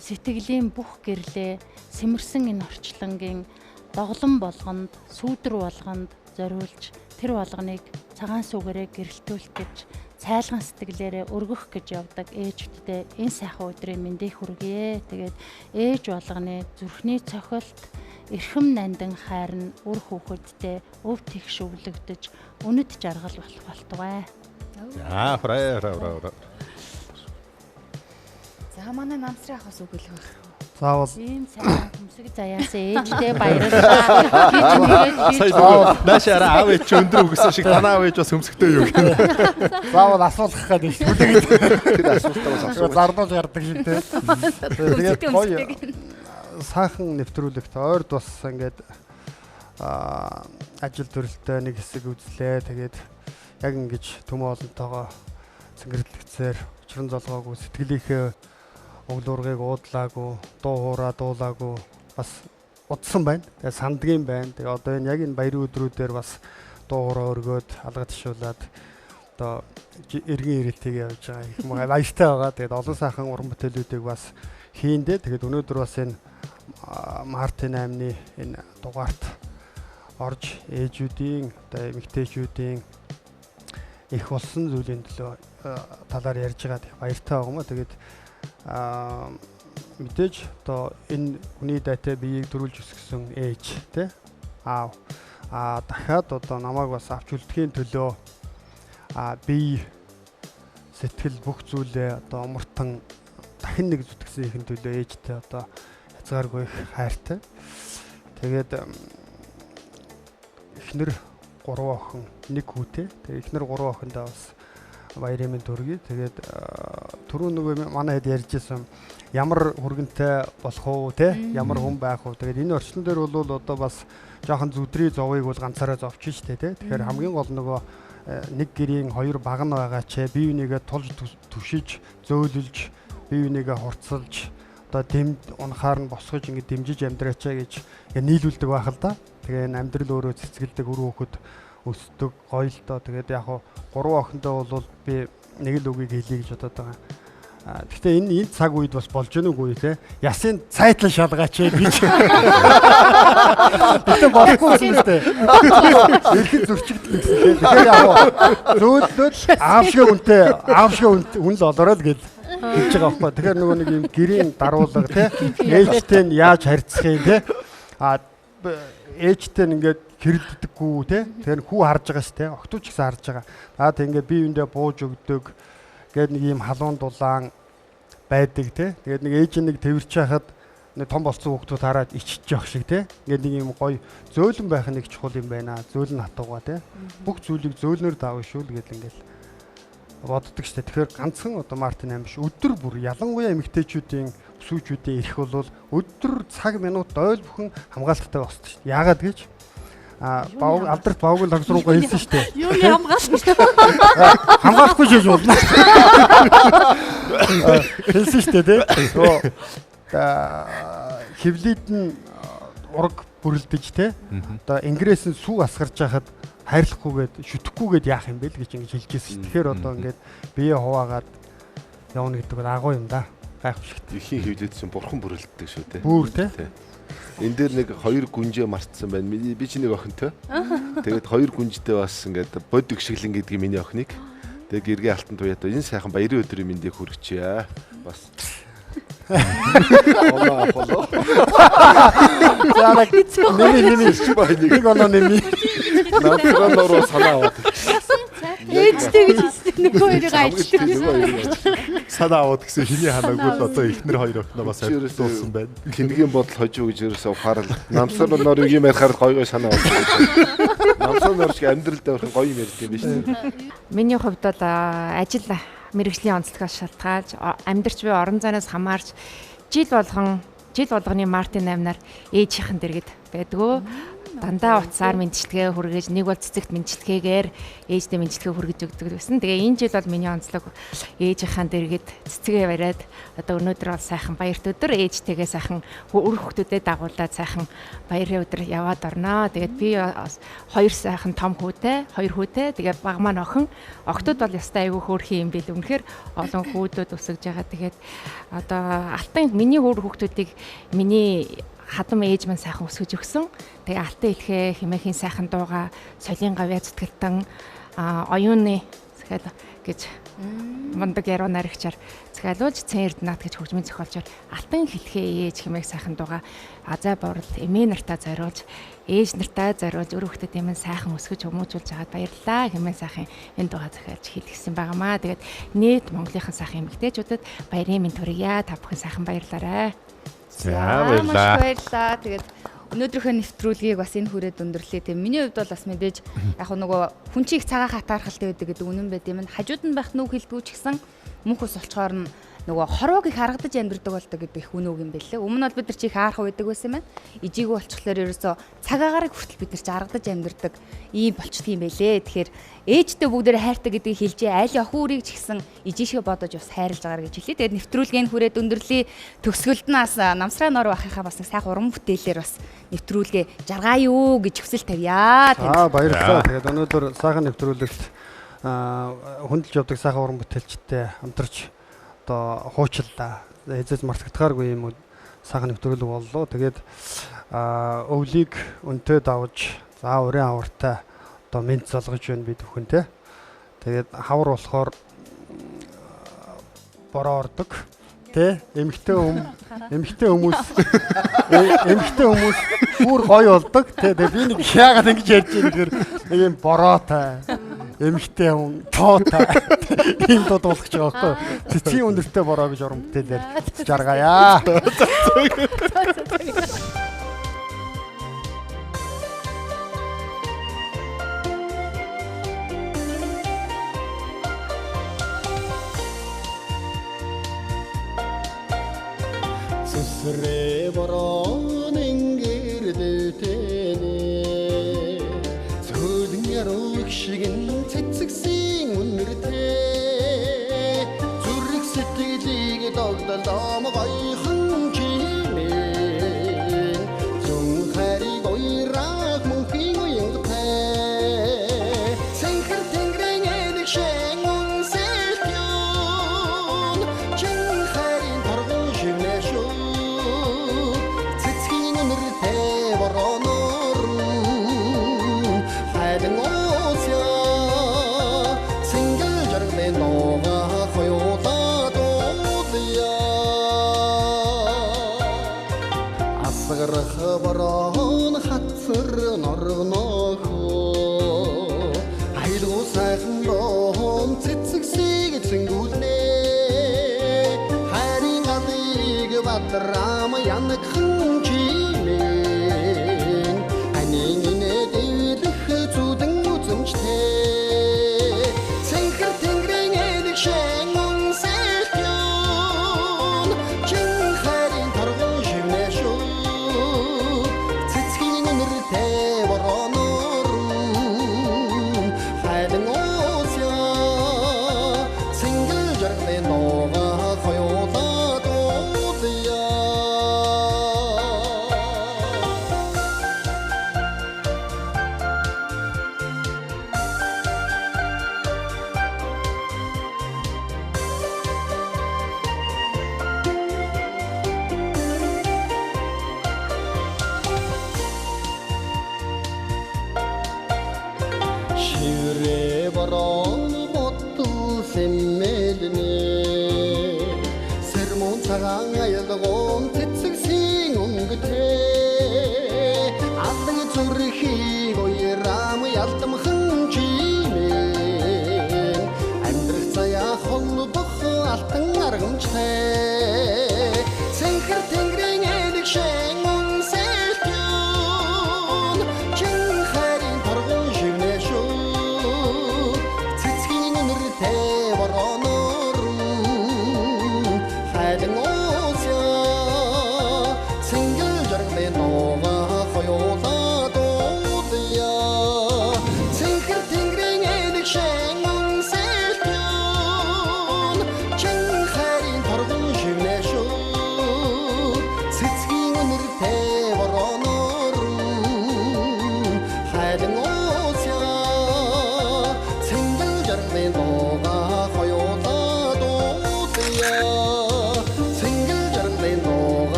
сэтгэлийн бүх гэрлээ сэмэрсэн энэ орчлонгийн доглон болгонд, сүүдэр болгонд зориулж, тэр болгоныг цагаан сүгээрээ гэрэлтүүлэх гэж цайлган сэтгэлээрээ өргөх гэж явдаг ээжүүдтэй энэ сайхан өдрийн мэндийг хүргье. Тэгээд ээж болгоны зүрхний цохилт, эрхэм нандин хайрн үр хүүхэдтэй өв тэгш өвлөгдөж, үнэт жаргал болох болтугай. За фраа. За манай намсрын ахаас үг хэлэх байх. Заавал ийм сайхан хүмсэг заяас ээжтэй баярлалаа. Нашаараа аав ээж өндөр өгсөн шиг танаа аав ээж бас хөмсгтэй юу гэнэ. заавал асуулах гэдэг шүү. Тэр асуултаа бас асуух. Зардал ярддаг юм те. Тэгээд гоё сайхан нэвтрүүлэгт ойрд бас ингээд ажил төрөлтэй нэг хэсэг үзлээ. Тэгээд яг ингэж төмөө олонтойгоо цэнгэрлэгцээр учран золгоогүй сэтгэлийнхээ өглөөргийг уудлаагүй, дуу хуураа дуулаагүй бас удсан байна. Тэгээ сандгийн байна. Тэгээ одоо энэ яг энэ баярын өдрүүдээр бас дуу хуураа өргөөд алга тушуулаад одоо эргэн ирэлтийг явж байгаа. Их баяртай байгаа. Тэгээд олон сайхан уран бүтээлүүдийг бас хийндээ. Тэгээд өнөөдөр бас энэ Мартин 8-ны энэ дугаарт орж ээжүүдийн, одоо эмэгтэйчүүдийн их болсон зүйлийн төлөө талаар ярьж байгаа. Баяртай байгаа юм аа. Тэгээд мэдээж одоо энэ хүний дайтай биеийг дөрүүлж өсгсөн ээж тий аав дахиад одоо намайг бас авч үлдэхийн төлөө бие сэтгэл бүх зүйлээ одоо умартан дахин нэг зүтгэсийн төлөө ээжтэй одоо хязгааргүй их хайртай. Тэгээд эхнэр 3 охин, 1 хүүтэй. Тэгээд эхнэр 3 охиндоо бас баярын мэнд хүргэе. Тэгээд түрүү нөгөө манай хэд ярьжсэн ямар хүргэнтэй болох уу те ямар хүн байх уу. Тэгээд энэ орчлон дээр бол одоо бас жоохон зүдрий зовыг бол ганцаараа зовчих штэ те. Тэгэхээр хамгийн гол нөгөө нэг гэрийн 2 баг нь байгаа ч бие бинийгээ тулж түшиж зөөлөлж бие бинийгээ хурцлж одоо дэмд унахаар нь босгож ингэ дэмжиж амьдраачаа гэж нийлүүлдэг байх л да. Тэгээ энэ амьдрал өөрөө цэцгэлдэг үр хөхөд өсдөг гоё л доо. Тэгээд яг хуу 3 охиндоо бол би нэг л үгийг хэлье гэж бодоод байгаа. Гэхдээ энэ цаг үед бас болж гэнэ үгүй те. Ясын цайтлан шалгаач гэж. Тэгтээ болохгүй юм шүү дээ. Эрхэн зөрчигдөл гэсэн те. Тэгэхээр яг зөөлөл аав шиг үн л олороо л гэж хэлж байгаа байхгүй. Тэгэхээр нөгөө нэг юм гэрийн даруулга те. Ээжтэй нь яаж харьцах юм те. Ээжтэй нь ингээд хэрэлддэггүй те. Тэгэхээр хүү харж байгаа ш те. Октоо ч гэсэн харж байгаа. Тэг ингээд бие биендээ бууж өгдөг. Гээд нэг юм халуун дулаан байдаг те. Тэгээд нэг ээж нэг тэрч хахад нэг том болсон хүүхдүүд хараад ичж явах шиг те. Ингээд нэг юм гоё зөөлөн байх нэг чухал юм байна. Зөөлөн хатуугаа те. Бүх зүйлийг зөөлнөр даав шүү л гэдэл ингээд боддог штэ. Тэгэхээр ганцхан одоо Мартин аим биш. Өдөр бүр ялангуяа эмэгтэйчүүдийн өсвүүчүүдийн ирэх бол өдөр цаг минут ойл бүхэн хамгаалттай босдог штэ. Яагаад гэж алдарт бавг л агсруугаа хэлсэн шүү дээ. Юу хамгаалах вэ? Хамгаалахгүй шиж болно. Хэлсэн шүү дээ тий. Хевлид нь ураг бүрлдэж тий. Одоо ингрээс нь сүү асгарч хахад хайрлахгүйгээд шүтгэхгүйгээд яах юм бэ л гэж ингэж хэлжсэн шүү. Тэгэхээр одоо ингээд бие хуваагаад явна гэдэг бол агуу юм да. Гайхамшигт. Ихийн хевлид чинь бурхан бүрлддэг шүү дээ. Бүр тий. Энд дээр нэг 2 гүнжээ мартсан байна. Би чи нэг охинтой. Тэгээд 2 гүнжтэй бас ингээд бод өгшиглэн гэдгийг миний охиныг. Тэгээд гэргээ алтан туяа энэ сайхан баярын өдрийн мэндийг хүргэчихье. Бас. Оноо болоо. Яагаад нэмий. Нэг оноо нэмий. Намтралороо санаа аваад. Ээжтэй гэж хэлсэн нэг хоёрыг ажиллаж. Санаа аваад гэсэн хиний ханаагүй л одоо эхнэр хоёр охиноо бас авчихсан байна. Тэнгийн бодол хожуу гэж ерөөсөө ухаарал. Намсар нор юм ярихаар гоё санаа аваад. Намсар норч амьдрал дээр гоё юм ярьд юм биш үү? Миний хувьд бол ажил мэргэжлийн онцлогоос шалтгаалж амьдарч буй орон зайнаас хамаарч жил болгоны Мартин аймнаар ээжийнхэн дэргэд байдгүй. Дандаа утсаар мэндчилгээ хүргэж нэг бол цэцэгт мэндчилгээгээр ээжтэй мэндчилгээ хүргэж өгдөг гэсэн. Тэгээ энэ жил бол миний онцлог ээжийнхаа дэргэд цэцгээ бариад одоо өнөөдөр бол сайхан баярт өдөр ээжтэйгээ сайхан үр хүүхдүүдэд дагуулад сайхан баярын өдөр яваад орноо. Тэгээд би хоёр сайхан том хүүтэй, хоёр хүүтэй. Тэгээд баг маань охтууд бол ястай айгүй хөөрхий юм бил. Үнэхээр олон хүүхдүүд өсөж байгаа. Тэгээд одоо алтан миний хүүхдүүдийг миний хадам ээж маань сайхан өсгөж өгсөн. Тэгээ алтан илхээ хэмээхийн сайхан дууга солийн гавьяа зүтгэлтэн оюуны гэж мундаг яруу наригчаар захиалуулж цэн эрдэнэт гэж хөгжмийн зохиолчор алтан хэлхээ ээж хэмээх сайхан дууга азай борол эмээ нартаа зориулж ээж нартаа зориулж өр хүүхдэд юм сайхан өсгөж хүмүүжүүлж байгаад баярлалаа хэмээн сайхан энэ дууга захиалж хэлгэсэн байнамаа. Тэгээд нийт Монголынхан сайхан эмэгтэйчүүдэд баярын мэнд хүргье. Та бүхэн сайхан баярлаарай. За баярлалаа. Тэгээд өнөөдрийнхөө нэвтрүүлгийг бас энэ хүрээд өндөрлөө. Тийм миний хувьд бол бас мэдээж яг нөгөө хүн чи их цагаан хатаархалтай байдаг гэдэг үнэн байт юм. Хажууд нь байх нүг хилдгүү ч гэсэн мөнх ус олчгоор нь нөгөө хорвоог их харагдаж амьдэрдэг болдог гэдэг их үнэг юм байлээ. Өмнө нь бид нар чи их хаарах байдаг байсан юм байна. Ижиэгүү болчихлоор ерөөсөө цагаагаарыг хүртэл бид нар чи харагдаж амьдэрдэг ийм болчдөг юм байлээ. Тэгэхээр ээжтэй бүгдээрээ хайртай гэдгийг хэлжээ. Аль охин үрийг ч гэсэн ижишгээ бодож бас хайрлаж байгаа гэж хэлээ. Тэгээд нэвтрүүлгийн хүрээд өндөрлөе. Төгсгөлд нас намсраа нор бахихаа бас нэг сайхан уран бүтээлээр бас нэвтрүүлгээ жаргаа юу гэж хүсэл тавья. Баярлалаа. Тэгээд өнөөдөр сайхан нэвтрүүлэгт хөндлөж явдаг сайхан уран бүтээлчтэй хамтарч одоо хуучлаа. Эзэс мартагдахааргүй юм сайхан нэвтрүүлэг боллоо. Тэгээд өвлийг өнтөө давж за урийн авартай одоо мэд залгаж байна бид бүхэн те. Тэгээд хавар болохоор бороо ордог те. Эмэгтэй хүмүүс бүр гоё болдог те. Тэгээд би нэг яагаад ингэж ярьж байгаа гэхээр нэг юм бороотой эмэгтэй хүн тоотой ийм дууд болгож байгаа байхгүй. Цэцгийн өндөртэй бороо гэж уран бүтээлээр жаргаяа. Сүсрээ бороо нэнгэрдээтэне цөөлөн ярууг шигэн цэцэгсийн үнэртэй зүрх сэтгэлийг догдол дом гойхон чимээ зүн хариг ойраг мөнхийн уянгтай борон хатсар норгонохоо айлгуу сайхан роон цэцэгсийг цэнгүүлнэ хайрын галыг бадрам янагхан чимэн анийн нэдэлэх зүдэн үзэмжтэй цэнхэр тэнгэрийн элэг шэн үнсэлтэн чин хайрын торгон шивнэ шүү цэцгийн нэртэй бороноор хайрын оосё цэнгэл жаргалын нога хоёулаад уудъя шиврэ борон боттол сэммэлнэ сэрмон цагаан аялгон цэцэгсийн өнгөтэй алдан зүрхийг уярам ялдамхан чимэн амьдрах заяа холбох алтан аргамжтай